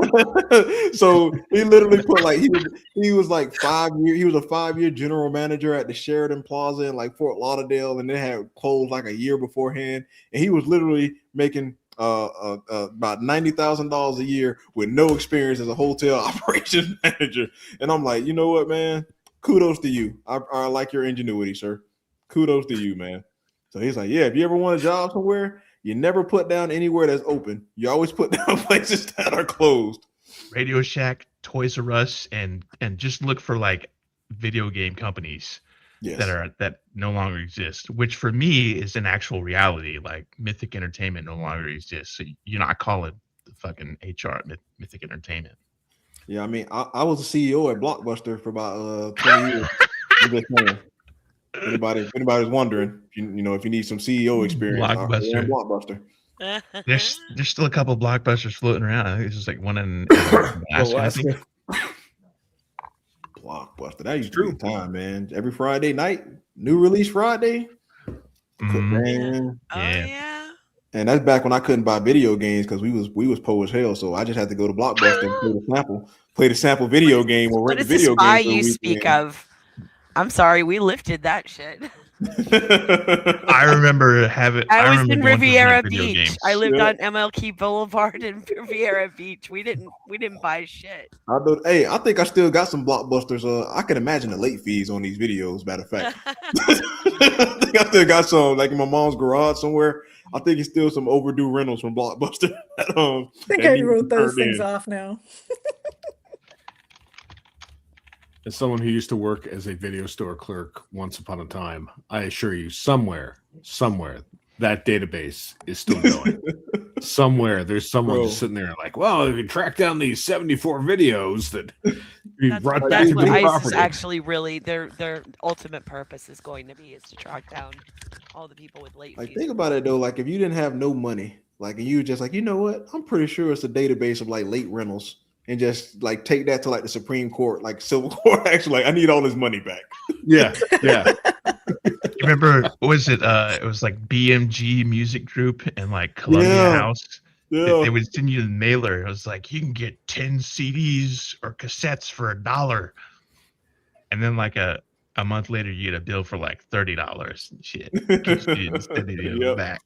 So he literally put like he was like 5 years. He was a 5-year general manager at the Sheraton Plaza in like Fort Lauderdale, and they had closed like a year beforehand. And he was literally making about $90,000 a year with no experience as a hotel operations manager. And I'm like, you know what, man? Kudos to you. I like your ingenuity, sir. Kudos to you, man. So he's like, yeah, if you ever want a job somewhere, you never put down anywhere that's open. You always put down places that are closed. Radio Shack, Toys R Us, and just look for like video game companies that no longer exist, which for me is an actual reality. Like Mythic Entertainment no longer exists. So you're not calling the fucking HR at Mythic Entertainment. Yeah, I mean, I was a CEO at Blockbuster for about 20 years. Anybody's wondering, if you need some CEO experience, Blockbuster. There's still a couple of Blockbusters floating around. I think there's just like one in Alaska, I think. Blockbuster. That used to be the time, man. Every Friday night, new release Friday. Man. Yeah. And that's back when I couldn't buy video games because we was poor as hell. So I just had to go to Blockbuster and play the sample video game or rent the video game. What is the spy you speak of? I'm sorry, we lifted that shit. I remember having. I was in Riviera Beach. I lived on MLK Boulevard in Riviera Beach. We didn't buy shit. I think I still got some Blockbusters. I can imagine the late fees on these videos. Matter of fact, I think I still got some like in my mom's garage somewhere. I think it's still some overdue rentals from Blockbuster. I think I wrote those things off now. As someone who used to work as a video store clerk once upon a time, I assure you, somewhere, that database is still going. Somewhere, there's someone just sitting there like, well, if you track down these 74 videos that you brought back to the property. Actually, really, their ultimate purpose is going to be is to track down all the people with late fees. Think about it though, like if you didn't have no money, like and you just like, you know what, I'm pretty sure it's a database of like late rentals. And just like take that to like the Supreme Court, like civil court. Actually, like I need all this money back. Yeah. You remember, what was it? It was like BMG Music Group and like Columbia House. Yeah. They would send you the mailer. It was like you can get 10 CDs or cassettes for $1, and then like a month later you get a bill for like $30 and shit. You didn't send it back.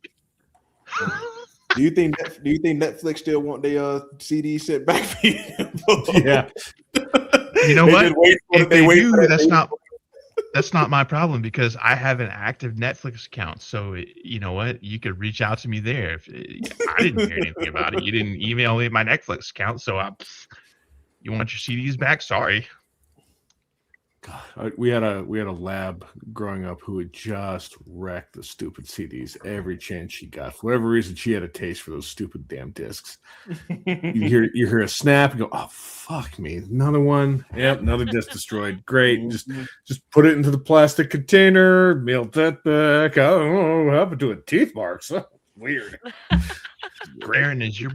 Do you think Netflix still want their CD sent back for you? Yeah. You know what? If they do, that's not my problem because I have an active Netflix account. So you know what? You could reach out to me there. I didn't hear anything about it. You didn't email me my Netflix account. So you want your CDs back? Sorry. God, we had a lab growing up who would just wreck the stupid CDs every chance she got. For whatever reason, she had a taste for those stupid damn discs. You hear a snap and go, oh fuck me, another one. Yep, another disc destroyed. Great. Just put it into the plastic container, mail that back. I don't know what happened to it. Teeth marks. Huh? Weird. Aaron, is your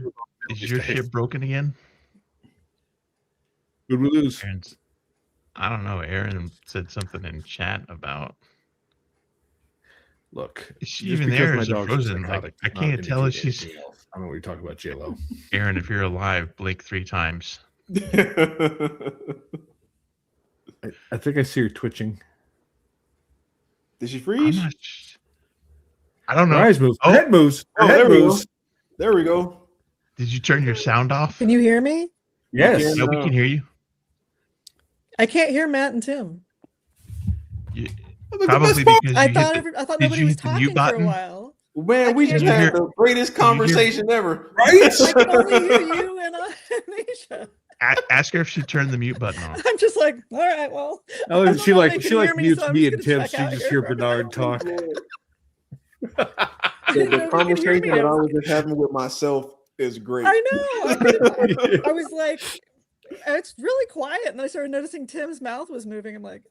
ship broken again? Who'd we lose? I don't know. Aaron said something in chat about. Look, is she even there? Is it frozen? Like, I can't tell if she's. I don't know what you're talking about, J-Lo. Aaron, if you're alive, blink 3 times. I think I see her twitching. Did she freeze? I don't know. Her eyes move. Her head moves. Her head moves. There we go. Did you turn your sound off? Can you hear me? Yes. Yeah, we can hear you. I can't hear Matt and Tim. Probably because I thought nobody was talking for a while. Man, we just had the greatest conversation ever. Right? I can only hear you and Anisha. Ask her if she turned the mute button on. I'm just like, all right, well. She mutes me and Tim. She just hear Bernard talk. The conversation that I was just having with myself is great. I know. I was like, it's really quiet, and I started noticing Tim's mouth was moving. I'm like,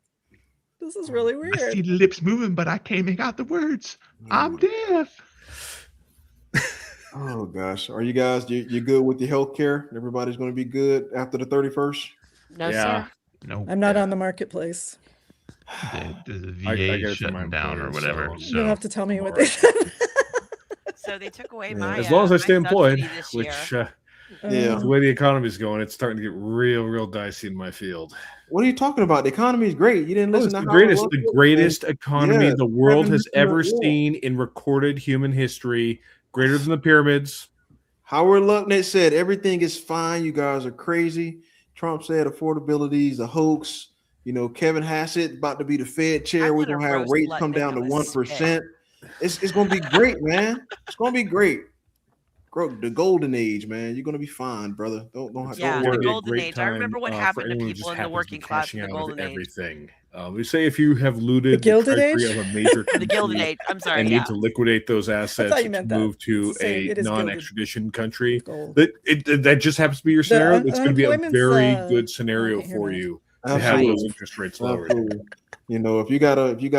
this is really weird. I see the lips moving, but I can't make out the words. I'm deaf. Oh gosh, are you guys you good with your health care? Everybody's going to be good after the 31st. No, sir. No, I'm not on the marketplace. the I VA get it from shutting my down or employer, whatever. so- You'll So have to tell me what they said. So they took away Yeah. my As long as I my stay employed, subsidy this which year. Yeah. the way the economy's going, it's starting to get real dicey in my field. What are you talking about? The economy is great. You didn't Oh, listen it's to the Howard greatest, Lutnick the greatest said, economy yeah, the world 7 has million ever a year. seen in recorded human history, greater than the pyramids. Howard Lutnick said everything is fine. You guys are crazy. Trump said affordability is a hoax. You know, Kevin Hassett about to be the Fed chair. We're gonna have roast rates come Lutnick down to on his 1%. It's gonna be great, man. It's gonna be great. The golden age, man. You're gonna be fine, brother. Don't Yeah, It's the gonna be a golden great age. I remember what time, for happened to anyone who people just in the happens to be working class cashing in the out of golden age. everything. We say if you have looted the Gilded treasury Age? of a major The Gilded country Age. I'm sorry. and Yeah. need to liquidate those assets you to meant that. move to It's the same. a It is gilded non-extradition country, gold. that just happens to be your The scenario. It's going to be a unemployment's, very oh, good I scenario can't hear for now. you to have those interest rates lowered. Absolutely. You know, if you got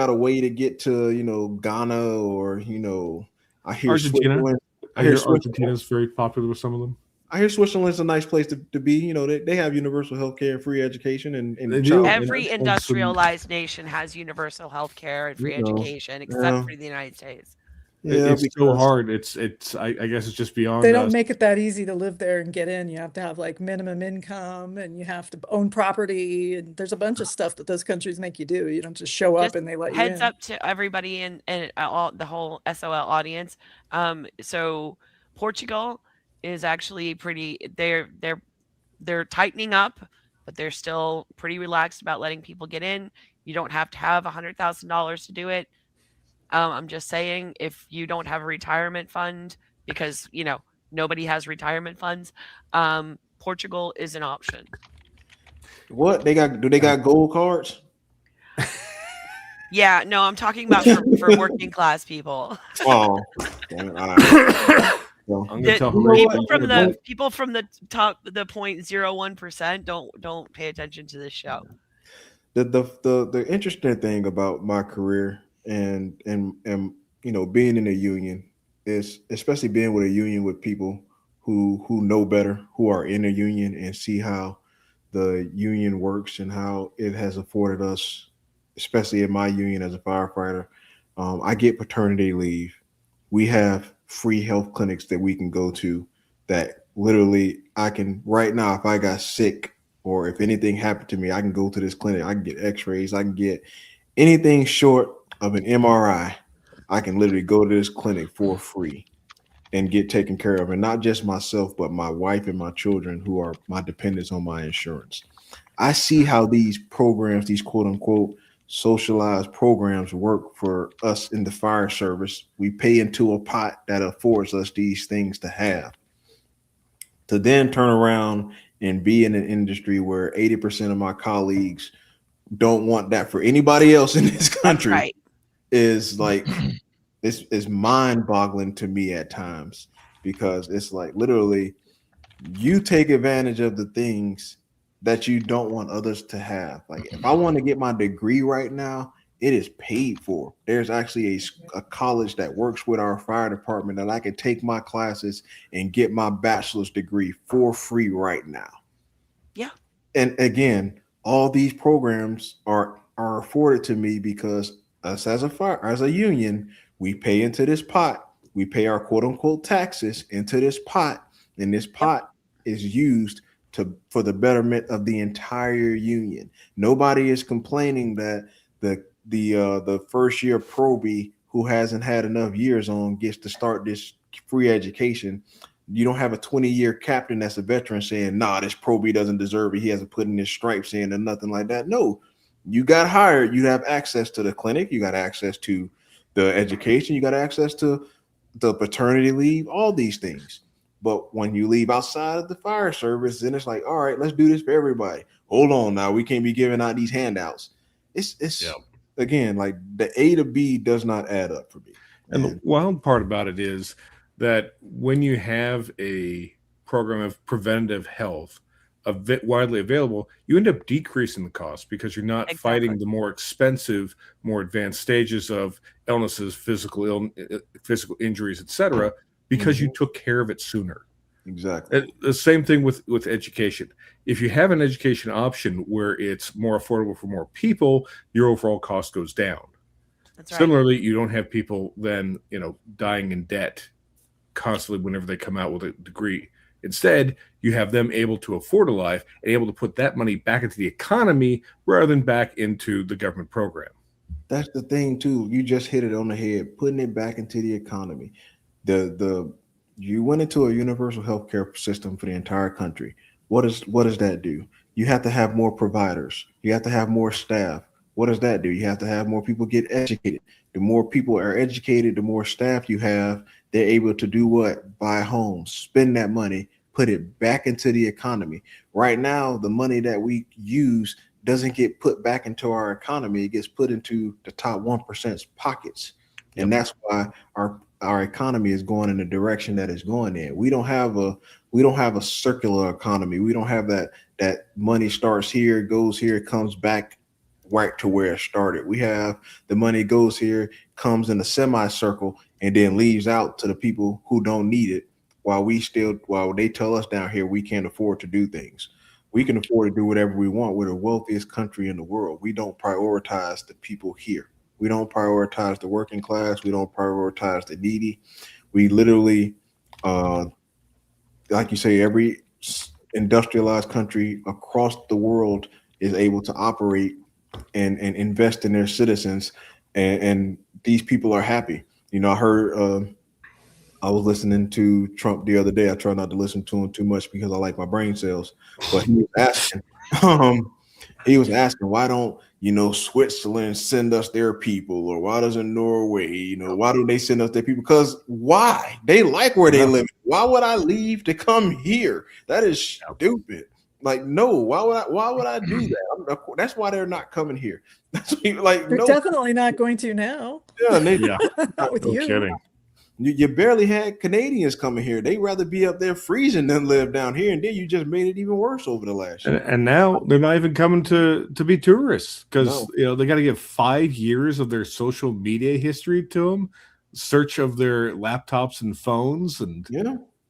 a way to get to, you know, Ghana or, you know, I hear Argentina. Switzerland. I hear Argentina's very popular with some of them. I hear Switzerland's a nice place to be. You know, they have universal health care and free education and They do. Every And industrialized nation has universal health care and free You know, education, except yeah. for the United States. Yeah, it's so because- hard. I guess it's just beyond They don't us. make it that easy to live there and get in. You have to have like minimum income, and you have to own property, and there's a bunch of stuff that those countries make you do. You don't just show up Just and they let you Heads in. up to everybody and all the whole SOL audience. So Portugal is actually pretty. They're tightening up, but they're still pretty relaxed about letting people get in. You don't have to have $100,000 to do it. I'm just saying, if you don't have a retirement fund, because you know nobody has retirement funds, Portugal is an option. What they got? Do they got gold cards? Yeah, no, I'm talking about for working class people. Oh, damn it. All right. Well, I'm gonna tell People from the top, the 0.01% don't pay attention to this show. the interesting thing about my career and you know, being in a union is, especially being with a union with people who know better, who are in a union and see how the union works and how it has afforded us, especially in my union as a firefighter. I get paternity leave. We have free health clinics that we can go to that literally I can right now, if I got sick or if anything happened to me, I can go to this clinic. I can get x-rays. I can get anything short of an MRI. I can literally go to this clinic for free and get taken care of. And not just myself, but my wife and my children who are my dependents on my insurance. I see how these programs, these quote unquote socialized programs work for us in the fire service. We pay into a pot that affords us these things to have. To then turn around and be in an industry where 80% of my colleagues don't want that for anybody else in this country. Right. Is like, it's mind-boggling to me at times, because it's like literally you take advantage of the things that you don't want others to have. Like if I want to get my degree right now, it is paid for. There's actually a college that works with our fire department that I can take my classes and get my bachelor's degree for free right now. Yeah. And again, all these programs are afforded to me because us as a union, we pay into this pot. We pay our quote unquote taxes into this pot, and this pot is used for the betterment of the entire union. Nobody is complaining that the first year probie who hasn't had enough years on gets to start this free education. You don't have a 20-year captain that's a veteran saying, nah, this probie doesn't deserve it. He hasn't put in his stripes in or nothing like that. No, you got hired. You have access to the clinic. You got access to the education. You got access to the paternity leave, all these things. But when you leave outside of the fire service, then it's like, all right, let's do this for everybody. Hold on now. We can't be giving out these handouts. It's again, like the A to B does not add up for me. And the wild part about it is that when you have a program of preventative health widely available, you end up decreasing the cost because you're not fighting the more expensive, more advanced stages of illnesses, physical injuries, etc., because you took care of it sooner. Exactly. The same thing with education. If you have an education option where it's more affordable for more people, your overall cost goes down. That's right. Similarly, you don't have people then, dying in debt constantly whenever they come out with a degree. Instead, you have them able to afford a life and able to put that money back into the economy rather than back into the government program. That's the thing too. You just hit it on the head, putting it back into the economy. You went into a universal healthcare system for the entire country. What does that do? You have to have more providers. You have to have more staff. What does that do? You have to have more people get educated. The more people are educated, the more staff you have. They're able to do what? Buy homes, spend that money, put it back into the economy. Right now, the money that we use doesn't get put back into our economy. It gets put into the top 1%'s pockets. And that's why our economy is going in the direction that it's going in. We don't have a circular economy. We don't have that money starts here, goes here, comes back right to where it started. We have the money goes here, comes in a semicircle, and then leaves out to the people who don't need it, while they tell us down here we can't afford to do things. We can afford to do whatever we want. We're the wealthiest country in the world. We don't prioritize the people here. We don't prioritize the working class. We don't prioritize the needy. We literally, like you say, every industrialized country across the world is able to operate and invest in their citizens, and these people are happy. I heard I was listening to Trump the other day. I try not to listen to him too much because I like my brain cells, but he was asking why don't Switzerland send us their people, or why doesn't Norway, why don't they send us their people? Because why? They like where they live. Why would I leave to come here? That is stupid. Like, no, why would I do that? That's why they're not coming here. They're definitely not going to now. Yeah, not with you. Kidding. You barely had Canadians coming here. They'd rather be up there freezing than live down here, and then you just made it even worse over the last year. And now they're not even coming to be tourists because they got to give 5 years of their social media history to them, search of their laptops and phones, and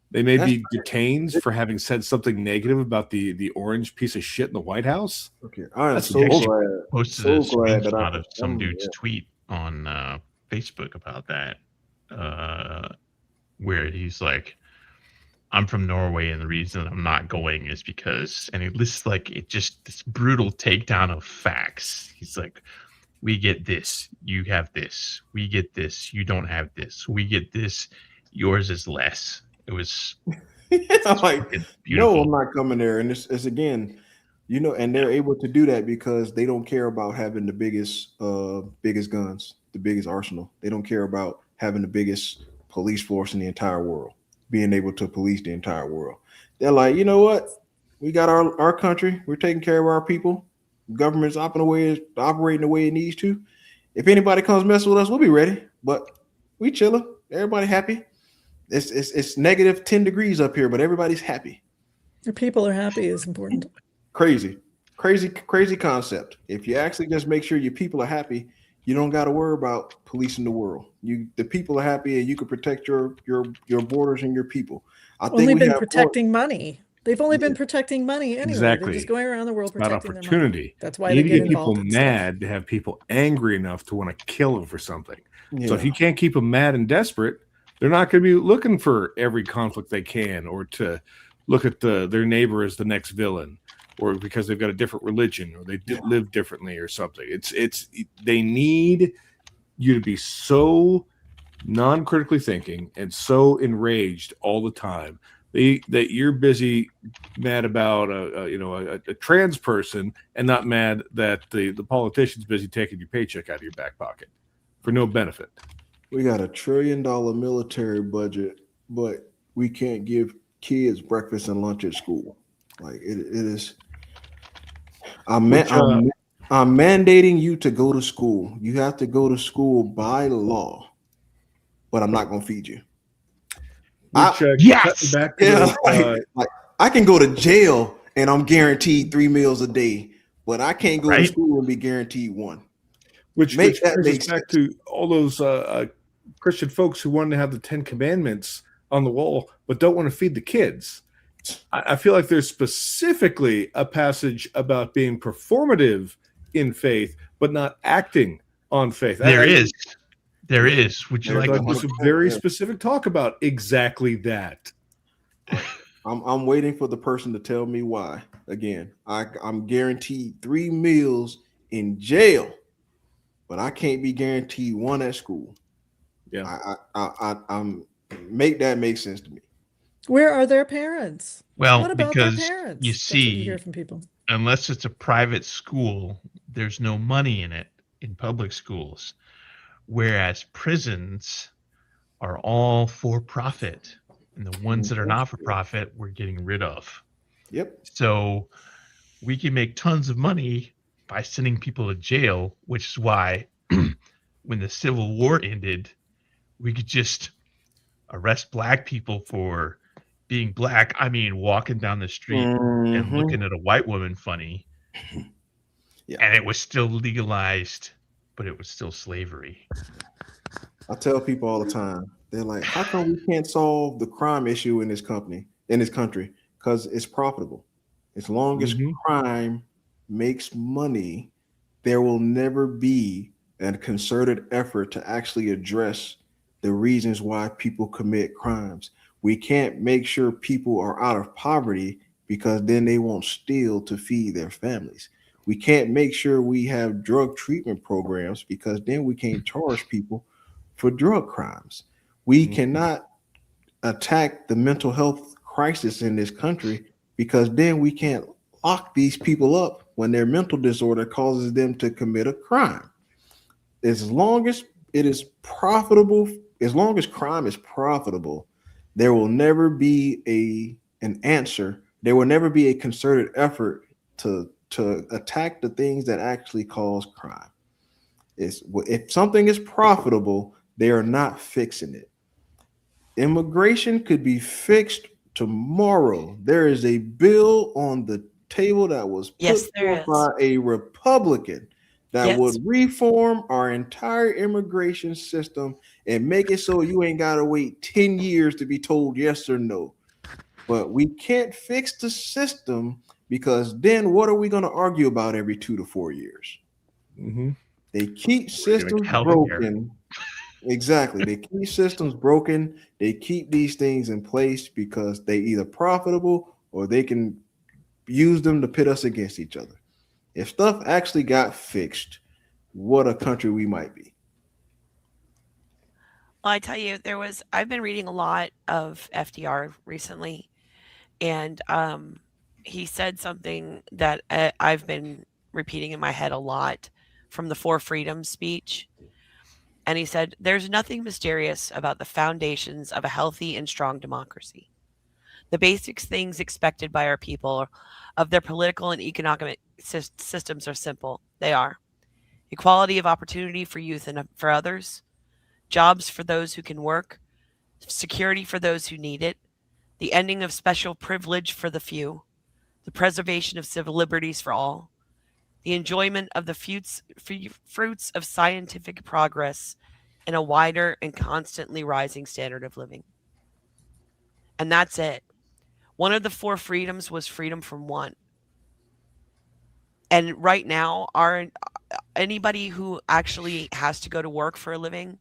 they may be detained for having said something negative about the orange piece of shit in the White House. Okay, I am That's so glad. Posted So a glad that screenshot of some dude's tweet on Facebook about that. Where he's like, I'm from Norway, and the reason I'm not going is because, and he lists this brutal takedown of facts. He's like, we get this, you have this, we get this, you don't have this, we get this, yours is less. It was I'm like, no, I'm not coming there. And it's again, and they're able to do that because they don't care about having the biggest guns, the biggest arsenal. They don't care about having the biggest police force in the entire world, being able to police the entire world. They're like, you know what? We got our country. We're taking care of our people. Government's operating the way it needs to. If anybody comes messing with us, we'll be ready. But we chilling. Everybody happy. It's negative 10 degrees up here, but everybody's happy. Your people are happy is important. Crazy concept. If you actually just make sure your people are happy, you don't got to worry about policing the world. The people are happy, and you can protect your borders and your people. They've been protecting money. They've only been protecting money anyway. Exactly. They're just going around the world protecting their money. That's why you they need to get get people involved mad to have people angry enough to want to kill them for something. Yeah. So if you can't keep them mad and desperate, they're not going to be looking for every conflict they can, or to look at their neighbor as the next villain, or because they've got a different religion, or they live differently or something. They need you to be so non-critically thinking and so enraged all the time that you're busy mad about a trans person, and not mad that the politician's busy taking your paycheck out of your back pocket for no benefit. We got $1 trillion military budget, but we can't give kids breakfast and lunch at school. Like it is. I'm mandating you to go to school. You have to go to school by law. but I'm not going to feed you. Which Yes! back to Yeah, those, like I can go to jail and I'm guaranteed 3 meals a day, but I can't go to Right. school and be guaranteed one. which Make that brings make us back sense. to all those Christian folks who wanted to have the 10 Commandments on the wall, but don't want to feed the kids. I feel like there's specifically a passage about being performative in faith, but not acting on faith. There is. Yeah. Would you There's like There's to a 100%, very yeah. specific talk about exactly that. I'm waiting for the person to tell me why. Again, I'm guaranteed 3 meals in jail, but I can't be guaranteed one at school. Yeah. I'm make that make sense to me. Where are their parents? Well, What about their because parents? you That's what you see, hear from people. unless it's a private school, there's no money in it in public schools. Whereas prisons are all for profit. And the ones that are not for profit, we're getting rid of. Yep. So we can make tons of money by sending people to jail, which is why when the Civil War ended, we could just arrest black people for being black. I mean, walking down the street and looking at a white woman funny. Yeah. And it was still legalized, but it was still slavery. I tell people all the time, they're like, how come we can't solve the crime issue in this country? Because it's profitable. As long as crime makes money, there will never be a concerted effort to actually address the reasons why people commit crimes. We can't make sure people are out of poverty because then they won't steal to feed their families. We can't make sure we have drug treatment programs because then we can't charge people for drug crimes. We cannot attack the mental health crisis in this country because then we can't lock these people up when their mental disorder causes them to commit a crime. As long as it is profitable, as long as crime is profitable, there will never be an answer. There will never be a concerted effort to attack the things that actually cause crime. If something is profitable, they are not fixing it. Immigration could be fixed tomorrow. There is a bill on the table that was put forth by a Republican that would reform our entire immigration system and make it so you ain't got to wait 10 years to be told yes or no. But we can't fix the system because then what are we going to argue about every 2 to 4 years? They keep systems broken. Exactly. They keep systems broken. They keep these things in place because they either profitable or they can use them to pit us against each other. If stuff actually got fixed, what a country we might be. Well, I tell you, I've been reading a lot of FDR recently, and he said something that I've been repeating in my head a lot from the Four Freedoms speech. And he said, there's nothing mysterious about the foundations of a healthy and strong democracy. The basic things expected by our people of their political and economic systems are simple. They are equality of opportunity for youth and for others, jobs for those who can work, security for those who need it, the ending of special privilege for the few, the preservation of civil liberties for all, the enjoyment of the fruits of scientific progress, and a wider and constantly rising standard of living. And that's it. One of the four freedoms was freedom from want. And right now, anybody who actually has to go to work for a living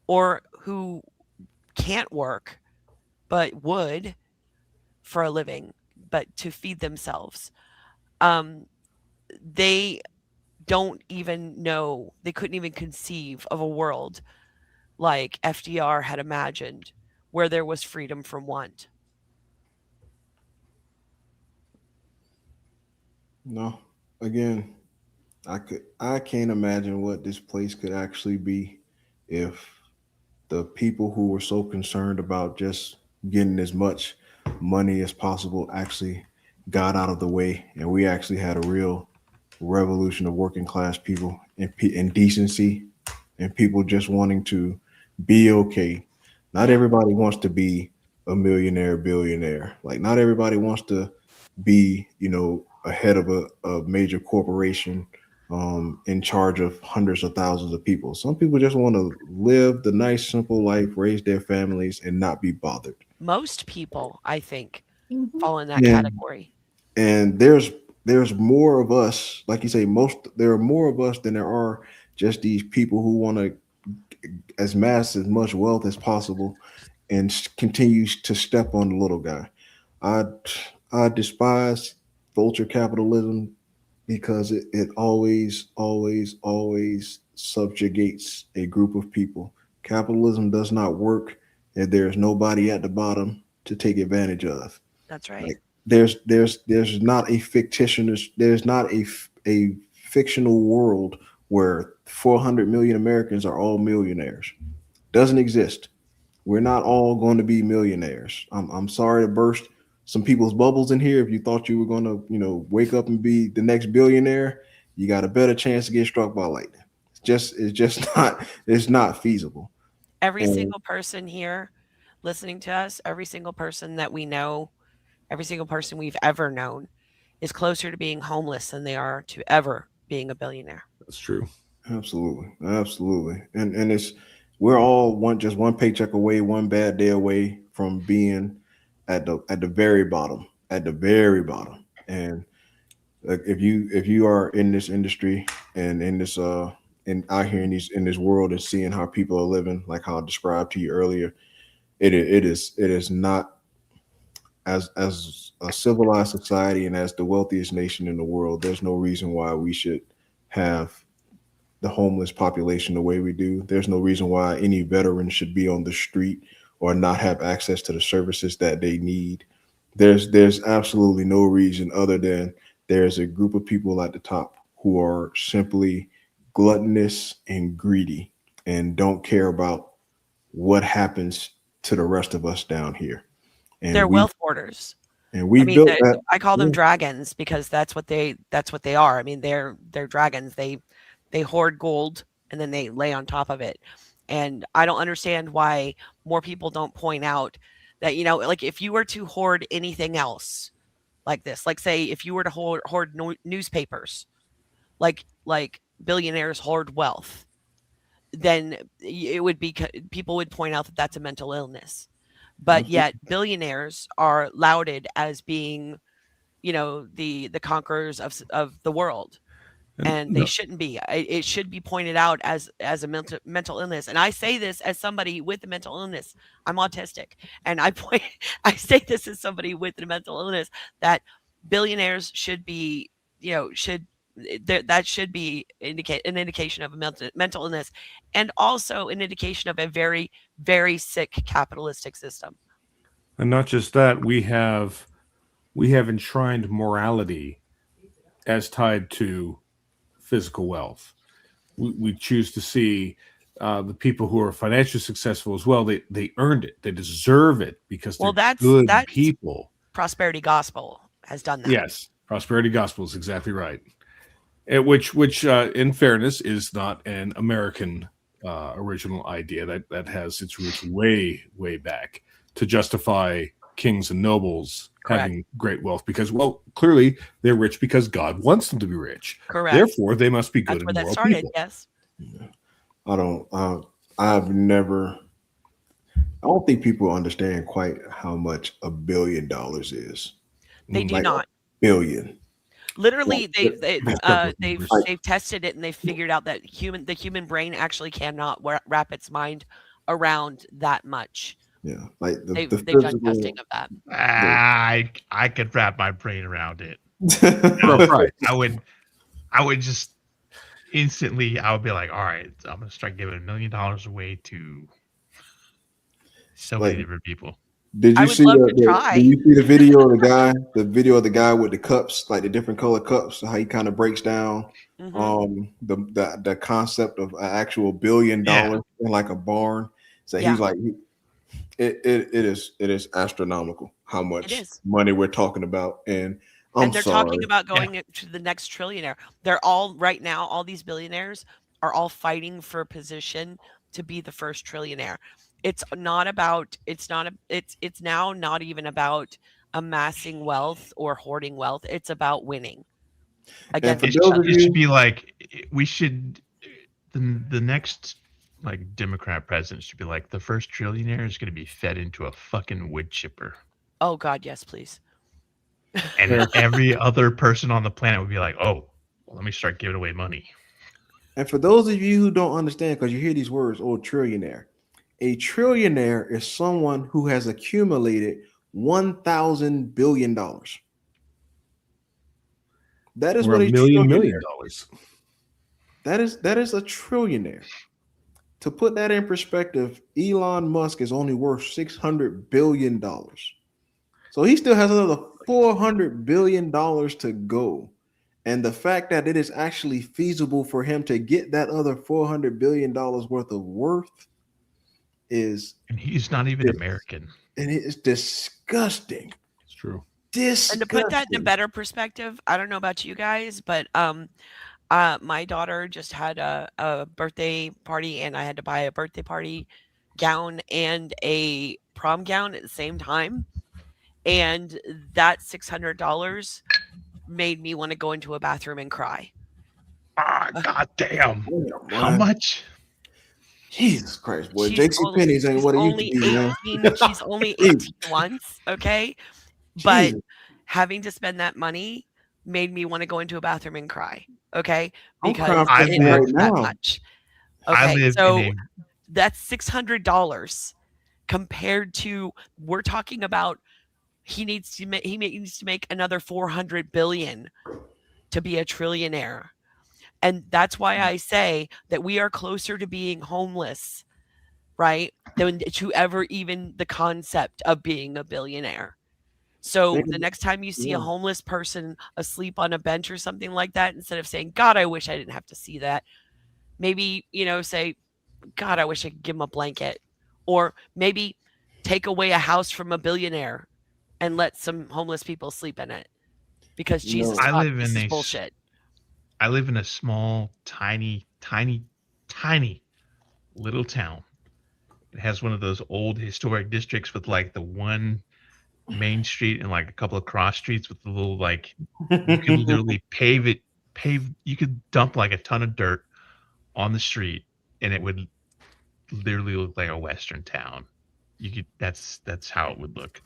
or who can't work but would for a living, but to feed themselves, they don't even know, they couldn't even conceive of a world like FDR had imagined where there was freedom from want. No, again, I can't imagine what this place could actually be if the people who were so concerned about just getting as much money as possible actually got out of the way and we actually had a real revolution of working class people and decency and people just wanting to be okay. Not everybody wants to be a millionaire, billionaire. Like not everybody wants to be, a head of a major corporation, in charge of hundreds of thousands of people. Some people just want to live the nice, simple life, raise their families, and not be bothered. Most people, I think, Mhm. fall in that Yeah. category. And there's more of us, like you say, there are more of us than there are just these people who want to amass as much wealth as possible and continues to step on the little guy. I I despise vulture capitalism because it always, always, always subjugates a group of people. Capitalism does not work if there's nobody at the bottom to take advantage of. That's right. Like there's not a fictitious there's not a fictional world where 400 million Americans are all millionaires. Doesn't exist. We're not all going to be millionaires. I'm sorry to burst some people's bubbles in here. If you thought you were going to, wake up and be the next billionaire, you got a better chance to get struck by lightning. It's just not feasible. Every And single person here listening to us, every single person that we know, every single person we've ever known is closer to being homeless than they are to ever being a billionaire. That's true. absolutely, absolutely, and we're all one paycheck away, one bad day away from being at the very bottom. And like if you are in this industry and in this and out here in this world and seeing how people are living, like how I described to you earlier, it is not as a civilized society and as the wealthiest nation in the world. There's no reason why we should have the homeless population the way we do. There's no reason why any veteran should be on the street or not have access to the services that they need. There's absolutely no reason other than there's a group of people at the top who are simply gluttonous and greedy and don't care about what happens to the rest of us down here. And They're we wealth hoarders. and I we mean, built that. I call them Yeah. dragons because that's what they are. I mean, they're dragons. They hoard gold and then they lay on top of it. And I don't understand why more people don't point out that, like if you were to hoard anything else like this, like say if you were to hoard newspapers, like billionaires hoard wealth, then it would be people would point out that that's a mental illness. But yet billionaires are lauded as being, the conquerors of the world, and they shouldn't be. It should be pointed out as a mental illness. And I say this as somebody with a mental illness. I'm autistic, and I say this as somebody with a mental illness that billionaires should be, should that should be an indication of a mental illness, and also an indication of a very, very sick capitalistic system. And not just that, we have enshrined morality as tied to physical wealth. We choose to see the people who are financially successful as well. They earned it. They deserve it because they're good people. Prosperity gospel has done that. Yes, prosperity gospel is exactly right. Which in fairness, is not an American original idea. That has its roots way, way back to justify kings and nobles having great wealth because, well, clearly they're rich because God wants them to be rich. Correct. Therefore, they must be good That's where and that moral started. people. Yes. I don't think people understand quite how much $1 billion is. They do not. Billion. Literally, Yeah. they've tested it and they've figured out that the human brain actually cannot wrap its mind around that much. Yeah, like They've physical, done testing of that. I could wrap my brain around it. Right. I would just instantly, I would be like, all right, I'm gonna start giving $1 million away to so many different people. Did you see did you see the video of the guy with the cups, like the different color cups, how he kind of breaks down the concept of an actual $1 billion in like a barn. So he's like, it is astronomical how much money we're talking about. And they're talking about going to the next trillionaire. They're all right now, all these billionaires are all fighting for a position to be the first trillionaire. It's now not even about amassing wealth or hoarding wealth. It's about winning against for each those other. of It should you, be like we should the next like Democrat president should be like the first trillionaire is going to be fed into a fucking wood chipper, Oh God, yes, please. and Fair. every other person on the planet would be like, oh, well, let me start giving away money. and for those of you who don't understand, because you hear these words, oh, trillionaire. A trillionaire is someone who has accumulated $1,000 billion. That is Or what a a million trillionaire. dollars. That is a trillionaire. To put that in perspective, Elon Musk is only worth $600 billion. So he still has another $400 billion to go. And the fact that it is actually feasible for him to get that other $400 billion worth of worth is, And he's not even American. and it is disgusting. It's true. And to put that in a Disgusting. better perspective, I don't know about you guys, but my daughter just had a birthday party, and I had to buy a birthday party gown and a prom gown at the same time. And that $600 made me want to go into a bathroom and cry. Ah, goddamn! Damn, How boy. much? Jesus Christ, boy. She's JC only- Penney's ain't she's what it used only to be, man. 18. She's only Jeez. 18 once, okay? But Jesus. having to spend that money made me want to go into a bathroom and cry, okay? I'm Because crying for it you hurts right that now. much. I Okay, live so in that's $600 compared to we're talking about he needs to make another 400 billion to be a trillionaire. And that's why I say that we are closer to being homeless, right? Than to ever even the concept of being a billionaire. So Think the of- next time you see yeah. a homeless person asleep on a bench or something like that, instead of saying, God, I wish I didn't have to see that, maybe, say, God, I wish I could give him a blanket. Or maybe take away a house from a billionaire and let some homeless people sleep in it. Because Jesus No. I taught live this in is a bullshit. I live in a small, tiny little town. It has one of those old historic districts with like the one main street and like a couple of cross streets with the little like you could literally you could dump like a ton of dirt on the street and it would literally look like a western town. That's how it would look.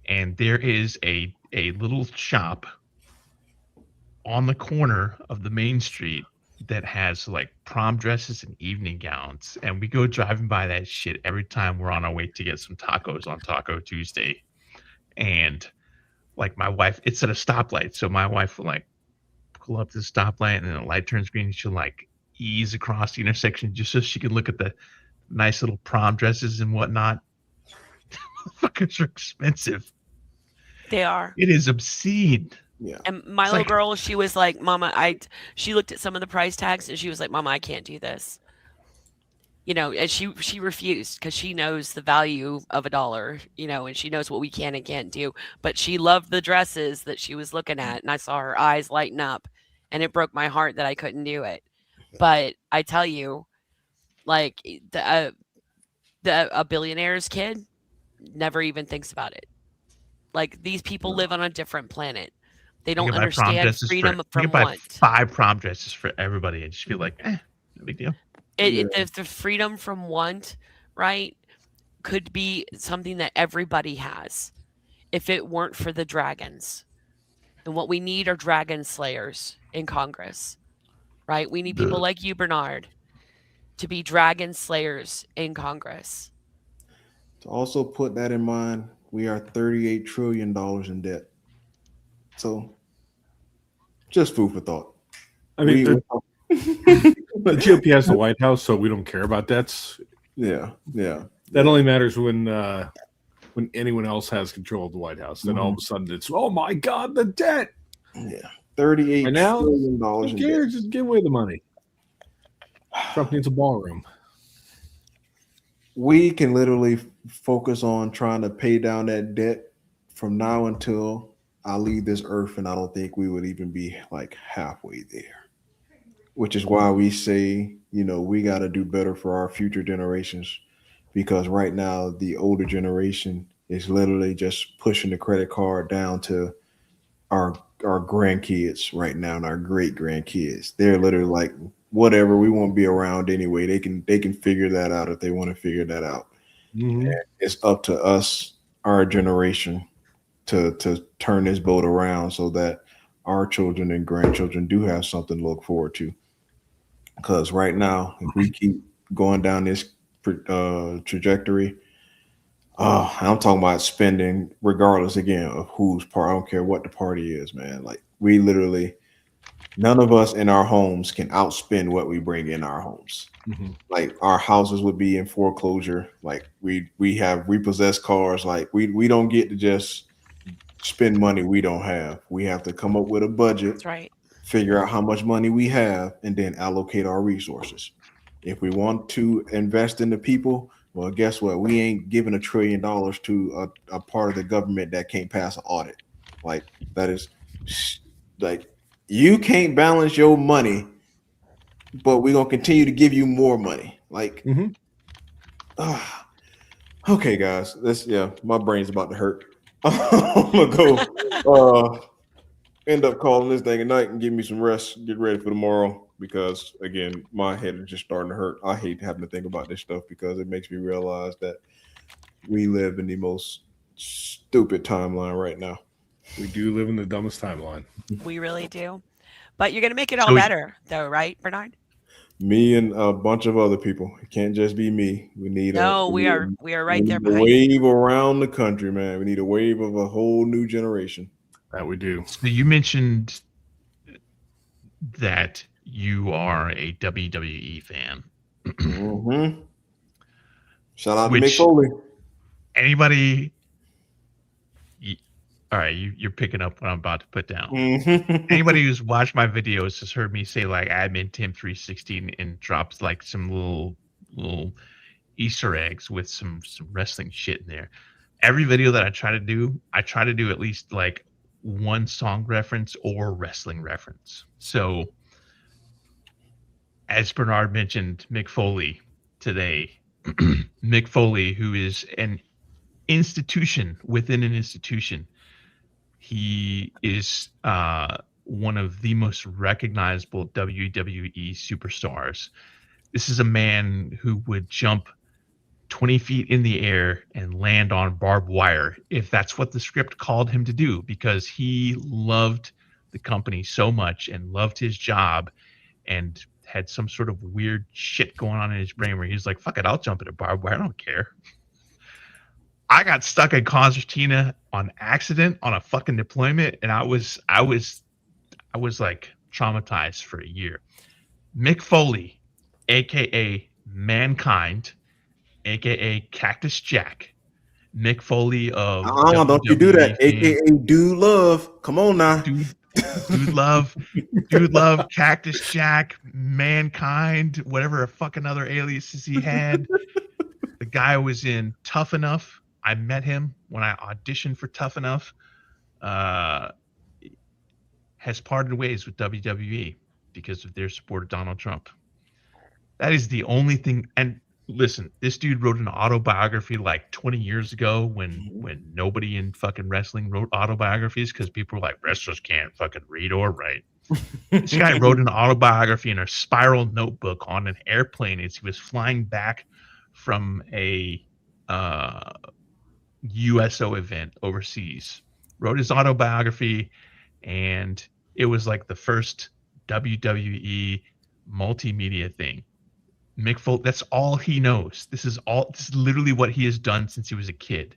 And there is a little shop on the corner of the main street that has like prom dresses and evening gowns, and we go driving by that shit every time we're on our way to get some tacos on Taco Tuesday. And like my wife, it's at a stoplight, so my wife will like pull up to the stoplight, and then the light turns green, and she'll like ease across the intersection just so she can look at the nice little prom dresses and whatnot. Fuckers are expensive. They are. It is obscene. Yeah. And my It's little like- girl, she was like, Mama, she looked at some of the price tags and she was like, Mama, I can't do this. And she refused because she knows the value of $1, and she knows what we can and can't do. But she loved the dresses that she was looking at, and I saw her eyes lighten up, and it broke my heart that I couldn't do it. But I tell you, like a billionaire's kid never even thinks about it. Like these people live on a different planet. They You don't can buy prom understand dresses freedom you from can buy want. 5 prom dresses for everybody and just be like, no big deal. The freedom from want, right, could be something that everybody has if it weren't for the dragons. And what we need are dragon slayers in Congress, right? We need people like you, Bernard, to be dragon slayers in Congress. To also put that in mind, we are $38 trillion in debt. So just food for thought. I mean, the GOP has the White House, so we don't care about debts. yeah. That only matters when anyone else has control of the White House. Then all of a sudden it's, oh my God, the debt. Yeah. $38 Right now, trillion Who in cares? debt. Just give away the money. Trump needs a ballroom. We can literally focus on trying to pay down that debt from now until I leave this earth, and I don't think we would even be like halfway there. Which is why we say we got to do better for our future generations, because right now the older generation is literally just pushing the credit card down to our grandkids right now and our great grandkids. They're literally like, whatever, we won't be around anyway. They can figure that out if they want to figure that out. Mhm. It's up to us, our generation, to turn this boat around so that our children and grandchildren do have something to look forward to. Because right now, if we keep going down this trajectory, I'm talking about spending regardless again of whose part. I don't care what the party is, man. Like, we literally, none of us in our homes can outspend what we bring in our homes. Mhm. Like, our houses would be in foreclosure. Like, we have repossessed cars. Like, we don't get to just spend money we don't have. We have to come up with a budget, That's right. figure out how much money we have, and then allocate our resources. If we want to invest in the people, well, guess what? We ain't giving $1 trillion to a part of the government that can't pass an audit. Like, that is like, you can't balance your money, but we're gonna continue to give you more money. Like, Mhm. Okay, guys, my brain's about to hurt. I'm gonna go end up calling this thing a night and give me some rest, get ready for tomorrow, because again, my head is just starting to hurt. I hate having to think about this stuff because it makes me realize that we live in the most stupid timeline right now. We do live in the dumbest timeline. We really do. But you're gonna make it all So- better, though, right, Bernard? Me and a bunch of other people. It can't just be me. We need No, we are right there a behind you. wave around the country, man. We need a wave of a whole new generation. That we do. So you mentioned that you are a WWE fan. Mm-hmm. Shout out to Which- Mick Foley. Anybody? All right, you're picking up what I'm about to put down. Mhm. Anybody who's watched my videos has heard me say like admin Tim 316 and drops like some little Easter eggs with some wrestling shit in there. Every video that I try to do at least like one song reference or wrestling reference. So as Bernard mentioned, Mick Foley today. Mick Foley, who is an institution within an institution. He is one of the most recognizable WWE superstars. This is a man who would jump 20 feet in the air and land on barbed wire if that's what the script called him to do, because he loved the company so much and loved his job and had some sort of weird shit going on in his brain where he's like, fuck it, I'll jump into barbed wire. I don't care. I got stuck in Concertina on accident on a fucking deployment, and I was like traumatized for a year. Mick Foley, aka Mankind, aka Cactus Jack. Mick Foley of Don't you do that, WWE fame. aka Dude Love. Come on now. Dude love, Cactus Jack, Mankind, whatever fucking other aliases he had. The guy was in Tough Enough. I met him when I auditioned for Tough Enough. Has parted ways with WWE because of their support of Donald Trump. That is the only thing. And listen, this dude wrote an autobiography like 20 years ago when nobody in fucking wrestling wrote autobiographies because people were like, wrestlers can't fucking read or write. This guy wrote an autobiography in a spiral notebook on an airplane as he was flying back from a USO event overseas. Wrote his autobiography, and it was like the first WWE multimedia thing. Mick Foley, that's all he knows. This is literally what he has done since he was a kid,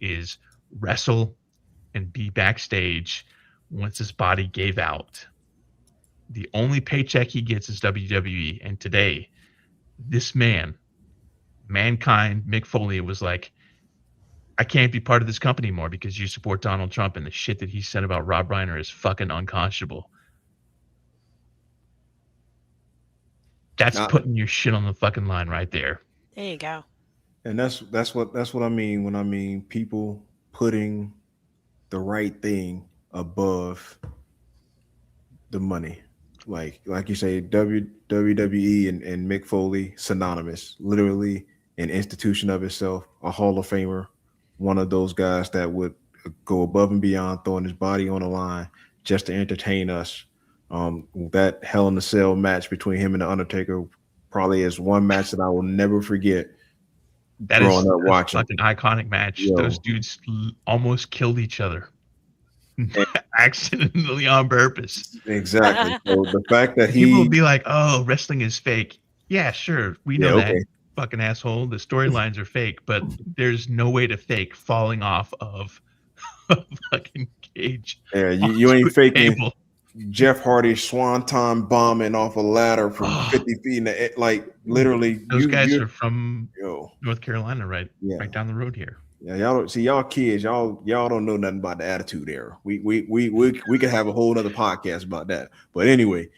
is wrestle and be backstage once his body gave out. The only paycheck he gets is WWE. And today, this man, Mankind, Mick Foley, was like, I can't be part of this company anymore because you support Donald Trump, and the shit that he said about Rob Reiner is fucking unconscionable. That's putting your shit on the fucking line right there. There you go. And that's what I mean when I mean people putting the right thing above the money. like you say, WWE and Mick Foley synonymous, literally an institution of itself, a Hall of Famer, one of those guys that would go above and beyond, throwing his body on the line just to entertain us. That Hell in a Cell match between him and the Undertaker probably is one match that I will never forget. That growing is up watching. such an iconic match. Yo. Those dudes almost killed each other. Accidentally on purpose. Exactly. So the fact that People he will be like, "Oh, wrestling is fake." Yeah, sure, we know that. okay. Fucking asshole. The storylines are fake, but there's no way to fake falling off of a fucking cage. Yeah, on you a ain't faking table. Jeff Hardy swanton bombing off a ladder from 50 feet in the air. Like literally, Those guys are from yo, North Carolina, right down the road here. yeah, y'all don't see y'all kids, y'all don't know nothing about the Attitude Era. We could have a whole other podcast about that. But anyway,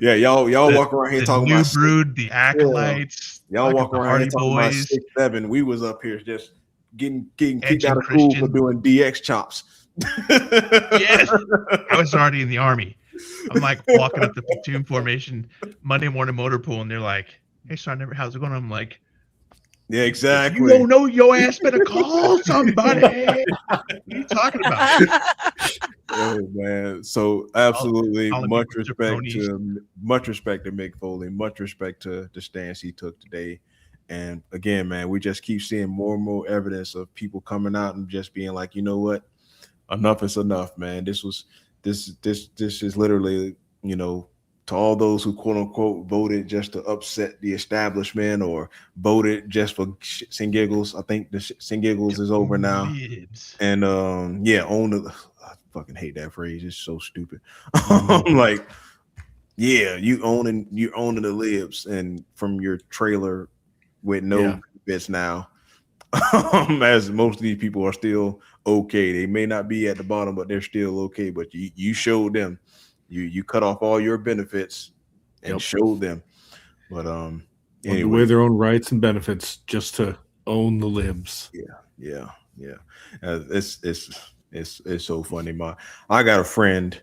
yeah, y'all walk around here talking New about Brood, the Acolytes, y'all walk around Hardy here talking Boys. about 6'7". We was up here just getting kicked Edge out and of school for Christian. doing DX chops. Yes, I was already in the Army. I'm like walking up the platoon formation Monday morning motor pool, and they're like, "Hey, son, how's it going?" I'm like, yeah, exactly. "You don't know your ass better call somebody." What are you talking about? Oh man, so absolutely I'll much admit respect jabronis. to Mick Foley, much respect to the stance he took today. And again, man, we just keep seeing more and more evidence of people coming out and just being like, you know what, enough is enough, man. This is literally, you know, to all those who quote unquote voted just to upset the establishment or voted just for shits and giggles. I think the shits and giggles is over now. Libs. And yeah, own the. I fucking hate that phrase. It's so stupid. I'm like, yeah, you're owning the libs and from your trailer with no bits now. As most of these people are still okay. They may not be at the bottom, but they're still okay. But you showed them. You cut off all your benefits and showed them. But anyway, away their own rights and benefits just to own the libs. Yeah. It's so funny. I got a friend.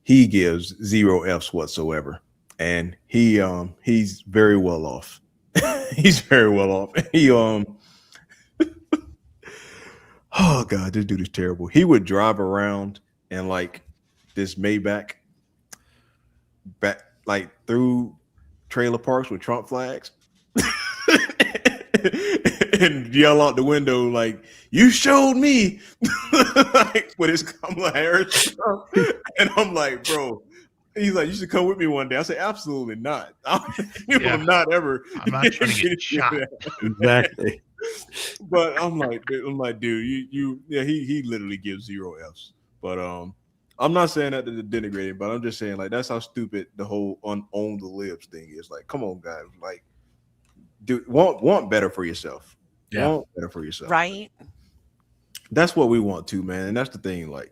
He gives 0 F's whatsoever, and he's very well off. He's very well off. He oh god, this dude is terrible. He would drive around and like this Maybach back like through trailer parks with Trump flags. And yell out the window like, "You showed me," like with his Kamala Harris. And I'm like, bro, he's like, "You should come with me one day." I say, "Absolutely not. You will not ever." I'm not trying to get shot. Exactly. But I'm like, dude, he literally gives 0 F's. But I'm not saying that to denigrate him, but I'm just saying like that's how stupid the whole own the libs thing is. Like, come on, guys, like, dude, want better for yourself. Yeah. Want better for yourself. Right. That's what we want to, man. And that's the thing. Like,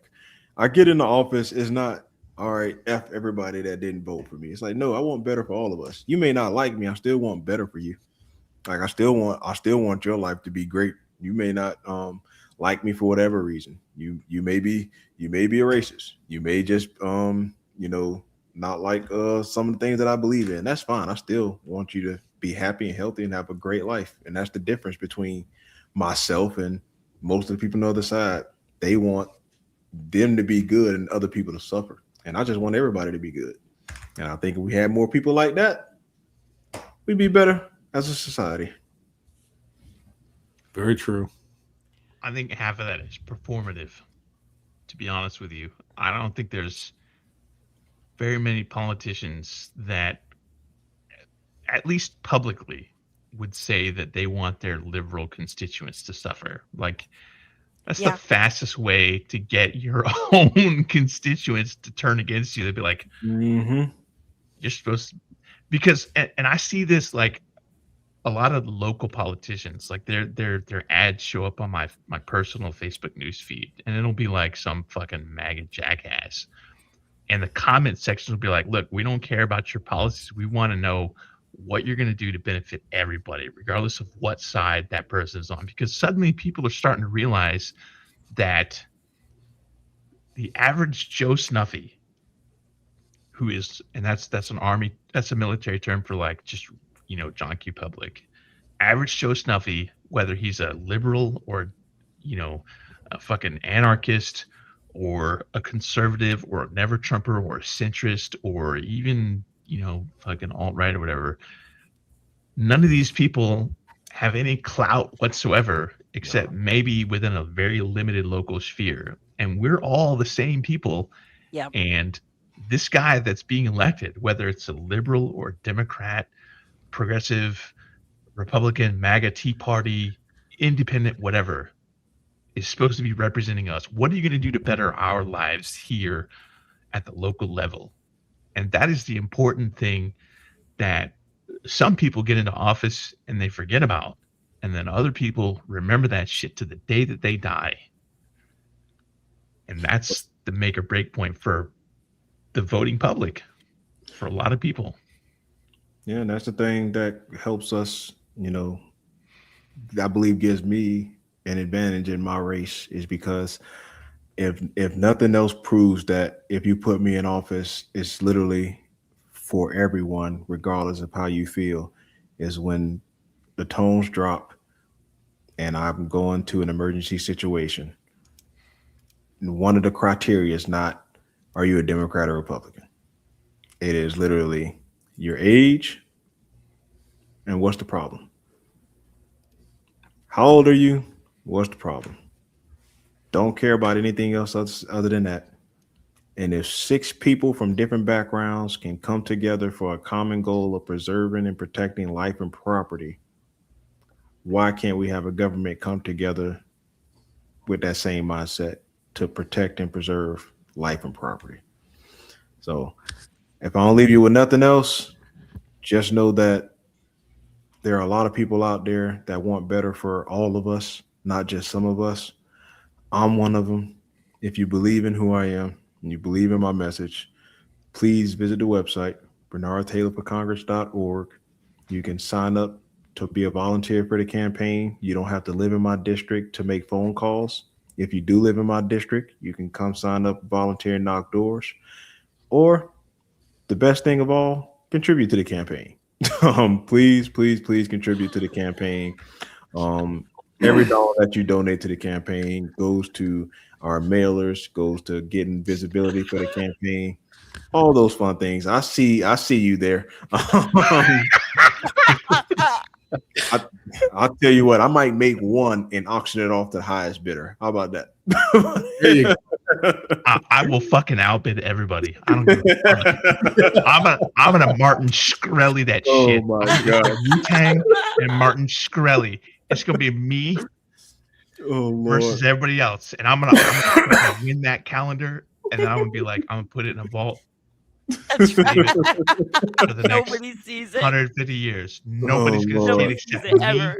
I get in the office, it's not all right, F everybody that didn't vote for me. It's like, no, I want better for all of us. You may not like me, I still want better for you. Like I still want your life to be great. You may not like me for whatever reason. You may be a racist. You may just not like some of the things that I believe in. That's fine. I still want you to be happy and healthy and have a great life. And that's the difference between myself and most of the people on the other side. They want them to be good and other people to suffer. And I just want everybody to be good. And I think if we had more people like that, we'd be better as a society. Very true. I think half of that is performative, to be honest with you. I don't think there's very many politicians that, at least publicly, would say that they want their liberal constituents to suffer. Like, that's the fastest way to get your own constituents to turn against you. They'd be like, you're supposed to, because, and I see this like a lot of local politicians, like their ads show up on my personal Facebook news feed, and it'll be like some fucking MAGA jackass. And the comment section will be like, look, we don't care about your policies. We want to know what you're going to do to benefit everybody, regardless of what side that person is on. Because suddenly people are starting to realize that the average Joe Snuffy who is, and that's a military term for like just, John Q. Public. Average Joe Snuffy, whether he's a liberal or, a fucking anarchist or a conservative or a never Trumper or a centrist or even, fucking alt-right or whatever, none of these people have any clout whatsoever except maybe within a very limited local sphere. And we're all the same people. Yeah. And this guy that's being elected, whether it's a liberal or Democrat, progressive, Republican, MAGA, Tea Party, independent, whatever, is supposed to be representing us. What are you going to do to better our lives here at the local level? And that is the important thing that some people get into office and they forget about. And then other people remember that shit to the day that they die. And that's the make or break point for the voting public for a lot of people. Yeah, and that's the thing that helps us, I believe gives me an advantage in my race, is because if nothing else proves that if you put me in office, it's literally for everyone, regardless of how you feel, is when the tones drop and I'm going to an emergency situation. And one of the criteria is not, are you a Democrat or Republican? It is literally your age and what's the problem? How old are you? What's the problem? Don't care about anything else other than that. And if 6 people from different backgrounds can come together for a common goal of preserving and protecting life and property, why can't we have a government come together with that same mindset to protect and preserve life and property? So if I don't leave you with nothing else, just know that there are a lot of people out there that want better for all of us, not just some of us. I'm one of them. If you believe in who I am and you believe in my message, please visit the website, BernardTaylorForCongress.org. You can sign up to be a volunteer for the campaign. You don't have to live in my district to make phone calls. If you do live in my district, you can come sign up, volunteer, and knock doors. Or the best thing of all, contribute to the campaign. Please contribute to the campaign. Every dollar that you donate to the campaign goes to our mailers, goes to getting visibility for the campaign, all those fun things. I see you there. I'll tell you what, I might make one and auction it off to the highest bidder. How about that? There you go. I will fucking outbid everybody. I don't give a fuck. I'm gonna Martin Shkreli that shit. Oh my god, Wu-Tang and Martin Shkreli. It's gonna be me versus everybody else, and I'm gonna win that calendar, and then I'm gonna be like, I'm gonna put it in a vault. That's right. For the next Nobody sees it. 150 years. Nobody's gonna see it except it me ever.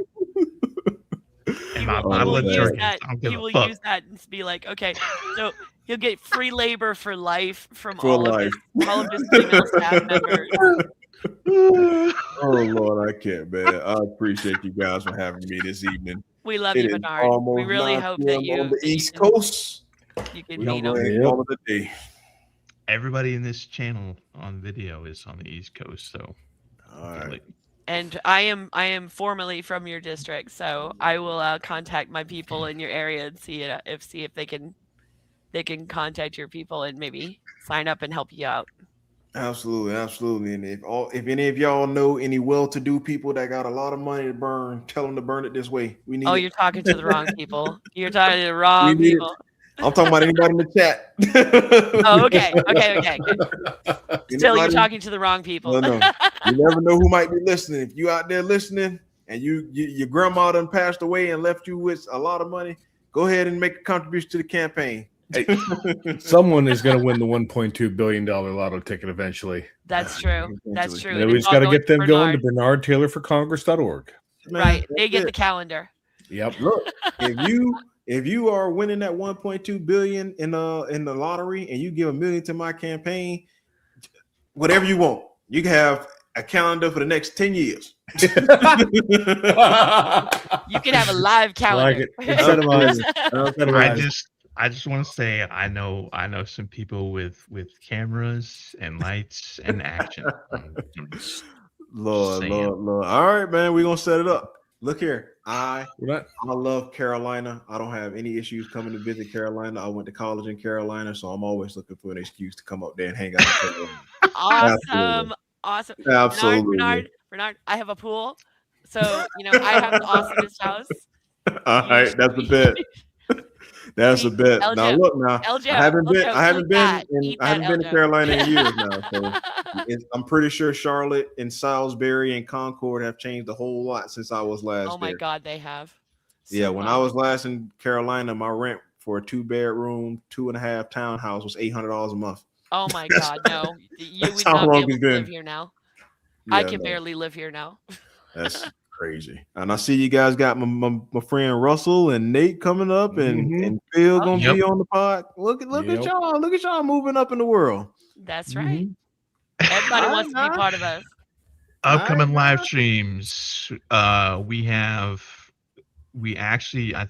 and my bottle of jerky. I don't give He a will fuck. use that and be like, okay, so he'll get free labor for life from For all life. of his female staff members. Oh Lord, I can't, man. I appreciate you guys for having me this evening. We love It you, is Bernard. We almost really 9 hope p.m. that you on the East can- Coast. You can We meet don't him. know all of the day. Everybody in this channel on video is on the East Coast, so All right. And I am formerly from your district, so I will contact my people in your area and see if they can contact your people and maybe sign up and help you out. Absolutely. And if any of y'all know any well-to-do people that got a lot of money to burn, tell them to burn it this way. We need. Oh, it. you're talking to the wrong people. You're talking to the wrong need it. people. I'm talking about anybody in the chat. Oh, okay. Good. Still, you're talking to the wrong people. No. You never know who might be listening. If you out there listening and your grandma done passed away and left you with a lot of money, go ahead and make a contribution to the campaign. Hey, someone is going to win the $1.2 billion lotto ticket eventually. That's true. That's true. And And we it's just got to all get them going to Bernard. BernardTaylorForCongress.org. Right. They get the calendar. Yep. Look, if you are winning that 1.2 billion in the lottery and you give $1 million to my campaign, whatever you want, you can have a calendar for the next 10 years. You can have a live calendar. Like it. Incentivize. I just want to say I know some people with cameras and lights and action. I'm just Lord, saying. Lord, Lord. All right, man, we're gonna set it up. Look here, I We're not. love Carolina. I don't have any issues coming to visit Carolina. I went to college in Carolina, so I'm always looking for an excuse to come up there and hang out in Carolina. Awesome. Awesome. Absolutely. Bernard, I have a pool. So, I have the awesomest house. All right, that's a bet. That's a bet. Now LJ, look, now LJ, I haven't been eat I haven't that, been to LJ. Carolina in years now. So I'm pretty sure Charlotte and Salisbury and Concord have changed a whole lot since I was last Oh my there. God, they have. Yeah, So when much. I was last in Carolina, my rent for a 2-bedroom, 2.5 townhouse was $800 a month. Oh my God, no. You That's would how not be long able it's to live been. here now. Yeah, I can no, barely live here now. that's crazy. And I see you guys got my friend Russell and Nate coming up, and Phil gonna Yep. be on the pod. Look at y'all. Look at y'all moving up in the world. That's right. Everybody wants to be part of us. Upcoming live streams. I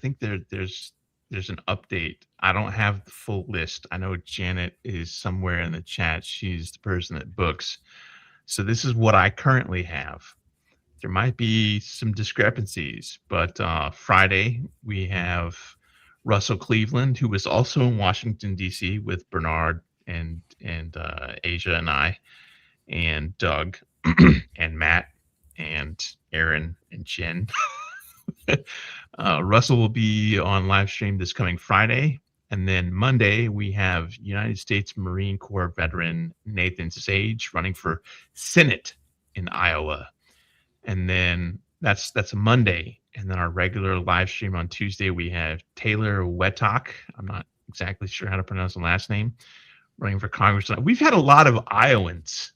think there's an update. I don't have the full list. I know Janet is somewhere in the chat. She's the person that books. So this is what I currently have. There might be some discrepancies, but Friday we have Russell Cleveland, who was also in Washington D.C. with Bernard and Asia and I, and Doug and Matt and Aaron and Jen. Russell will be on live stream this coming Friday. And then Monday, we have United States Marine Corps veteran Nathan Sage running for Senate in Iowa. And then that's a Monday. And then our regular live stream on Tuesday, we have Taylor Wettock. I'm not exactly sure how to pronounce the last name, running for Congress. We've had a lot of Iowans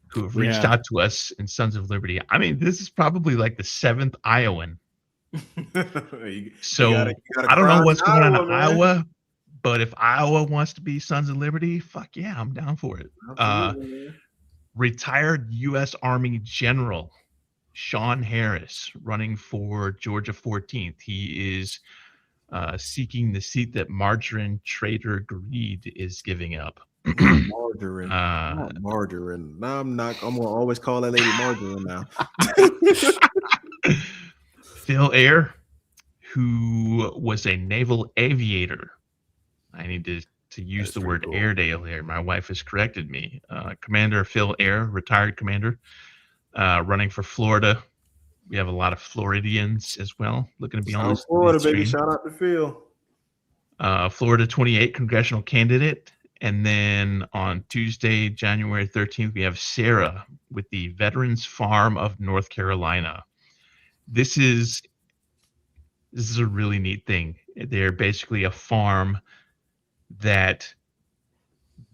who have reached out to us in Sons of Liberty. I mean, this is probably like the 7th Iowan. So I don't know what's going on in Iowa, but if Iowa wants to be Sons of Liberty, fuck yeah, I'm down for it. Retired U.S. Army General Sean Harris running for Georgia 14th. He is seeking the seat that Margarine Trader Greed is giving up. Margarine. Not margarine. No, I'm not. I'm gonna always call that lady Margarine now. Phil Air, who was a naval aviator. I need to use the word Airedale here. My wife has corrected me. Commander Phil Air, retired commander, running for Florida. We have a lot of Floridians as well looking to be on this Florida, stream. baby. Shout out to Phil. Florida 28 congressional candidate. And then on Tuesday, January 13th, we have Sarah with the Veterans Farm of North Carolina. This is a really neat thing. They're basically a farm that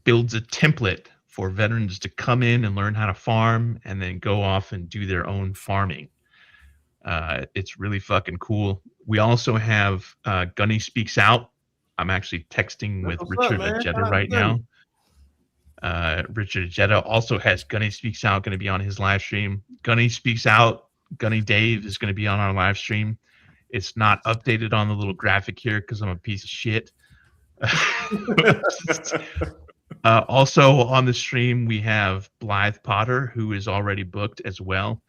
builds a template for veterans to come in and learn how to farm and then go off and do their own farming. It's really fucking cool. We also have Gunny Speaks Out. I'm actually texting with Richard Ajeta right now. Richard Ajeta also has Gunny Speaks Out going to be on his live stream. Gunny Speaks Out, Gunny Dave is going to be on our live stream. It's not updated on the little graphic here because I'm a piece of shit. Also on the stream, we have Blythe Potter, who is already booked as well.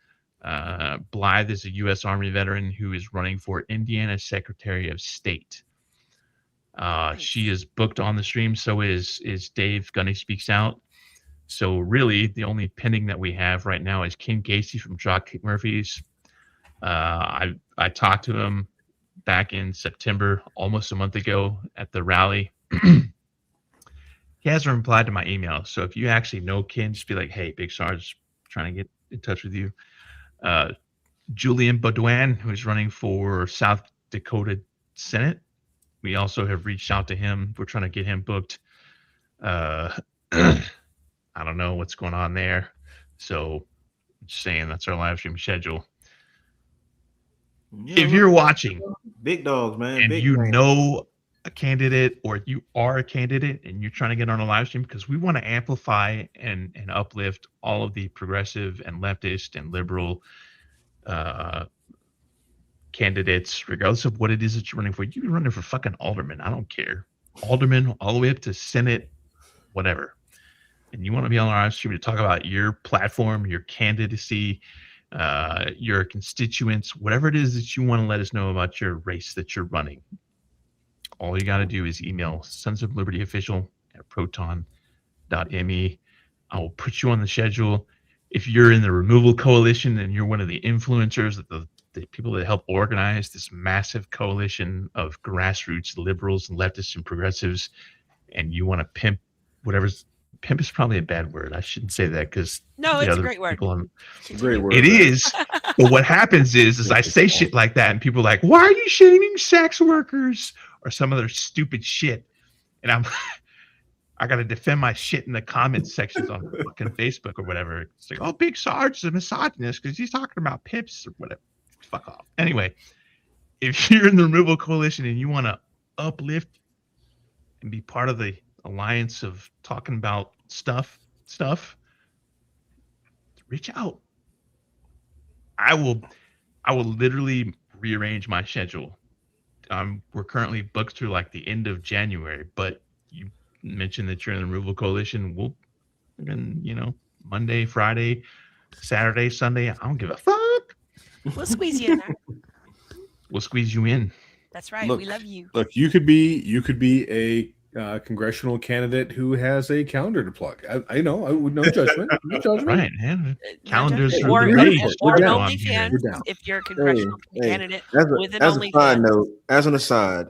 Blythe is a U.S. Army veteran who is running for Indiana Secretary of State. She is booked on the stream. So is Dave Gunny Speaks Out. So really, the only pending that we have right now is Ken Casey from Dropkick Murphys. I talked to him back in September, almost a month ago at the rally. He hasn't replied to my email. So if you actually know Ken, just be like, hey, Big Sarge, trying to get in touch with you. Julian Baudouin, who is running for South Dakota Senate. We also have reached out to him. We're trying to get him booked. I don't know what's going on there. So just saying that's our live stream schedule. Yeah, if you're watching, big dogs, man, and big you man. know a candidate or you are a candidate and you're trying to get on a live stream, because we want to amplify and uplift all of the progressive and leftist and liberal candidates, regardless of what it is that you're running for. You can run for fucking alderman. I don't care. alderman, all the way up to Senate, whatever, and you want to be on our live stream to talk about your platform, your candidacy, your constituents, whatever it is that you want to let us know about your race that you're running, all you got to do is email Sons of Liberty Official at proton.me. I will put you on the schedule. If you're in the removal coalition and you're one of the influencers, the people that help organize this massive coalition of grassroots liberals and leftists and progressives, and you want to pimp pimp is probably a bad word. I shouldn't say that because No, it's a great word. Great word. It is. But what happens is I say shit like that and people are like, why are you shaming sex workers or some other stupid shit? And I got to defend my shit in the comments sections on fucking Facebook or whatever. It's like, oh, Big Sarge is a misogynist because he's talking about pips or whatever. Fuck off. Anyway, if you're in the removal coalition and you want to uplift and be part of the alliance of talking about stuff, reach out. I will literally rearrange my schedule. We're currently booked through like the end of January, but you mentioned that you're in the removal coalition. We'll, Monday, Friday, Saturday, Sunday. I don't give a fuck. We'll squeeze you in there. We'll squeeze you in. That's right. Look, we love you. Look, you could be a congressional candidate who has a calendar to plug. I know. I would no judgment. No judgment. Right, man. Calendars Hey, are or the we're rage. down. or an We're down. OnlyFans We're down. if you're a congressional candidate with an As a side OnlyFans. note, as an aside,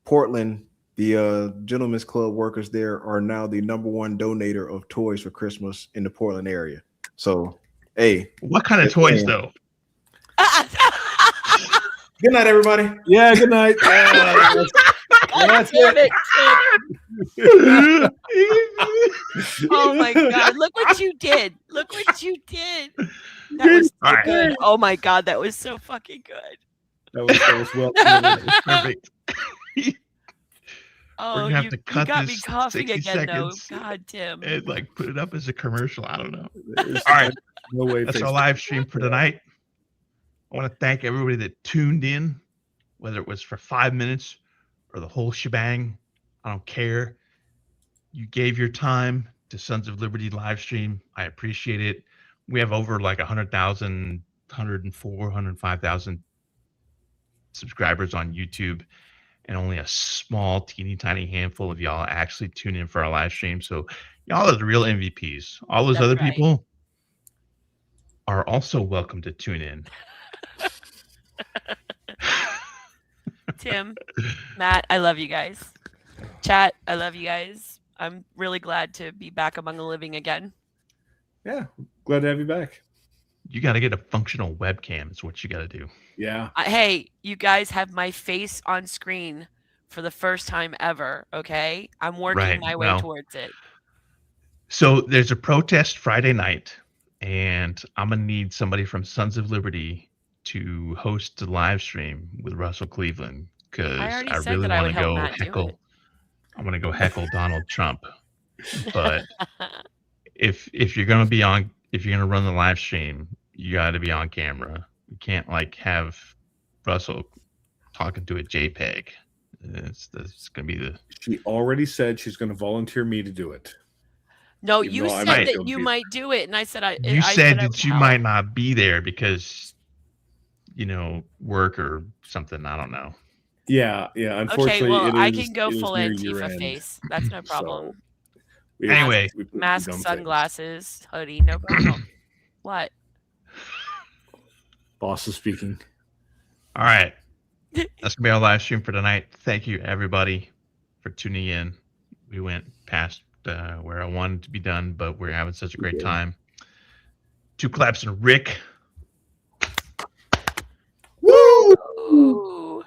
Portland, the Gentlemen's Club workers there are now the #1 donator of toys for Christmas in the Portland area. So, hey, What kind of toys, though? good night, everybody. Yeah. Good night. That's Damn it. it, Tim. Oh my God! Look what you did! Look what you did! That was so All right. good. Oh my God, that was so fucking good. That was well. Perfect. Oh, gonna have you, to you got got me this coughing 60 again, though. seconds. God, Tim. And like put it up as a commercial. I don't know. There's All right. no way. That's our live stream for tonight. I want to thank everybody that tuned in, whether it was for 5 minutes or the whole shebang. I don't care. You gave your time to Sons of Liberty live stream. I appreciate it. We have over like 100,000, 104, 105,000 subscribers on YouTube, and only a small, teeny tiny handful of y'all actually tune in for our live stream. So y'all are the real MVPs. All those That's other right. people are also welcome to tune in. Tim, Matt, I love you guys. Chat, I love you guys. I'm really glad to be back among the living again. Yeah. Glad to have you back. You got to get a functional webcam. Is what you got to do. Yeah. Hey, you guys have my face on screen for the first time ever. Okay, I'm working Right, my way well, towards it. So there's a protest Friday night, and I'm gonna need somebody from Sons of Liberty to host the live stream with Russell Cleveland because I already I said really that I want would to help go Matt do heckle. it. I want to go heckle Donald Trump. But if you're gonna run the live stream, you got to be on camera. You can't like have Russell talking to a JPEG. That's gonna be the. She already said she's going to volunteer me to do it. No, Even you though I said might that still you be- might do it, and I said I. You I said I that would you help. might not be there because, work or something. I don't know. Yeah. Unfortunately, Okay, well, it I is- can go it is full near Antifa year-end. face. That's no problem. So we have- Anyway. we put Mask, dumb things. sunglasses, hoodie, no problem. What? Boss is speaking. All right. That's gonna be our live stream for tonight. Thank you everybody for tuning in. We went past where I wanted to be done, but we're having such a great time. 2 claps and Rick. Ooh.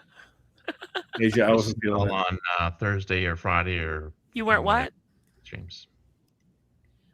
Asia, I wasn't feeling All it. on Thursday or Friday or You weren't what? streams.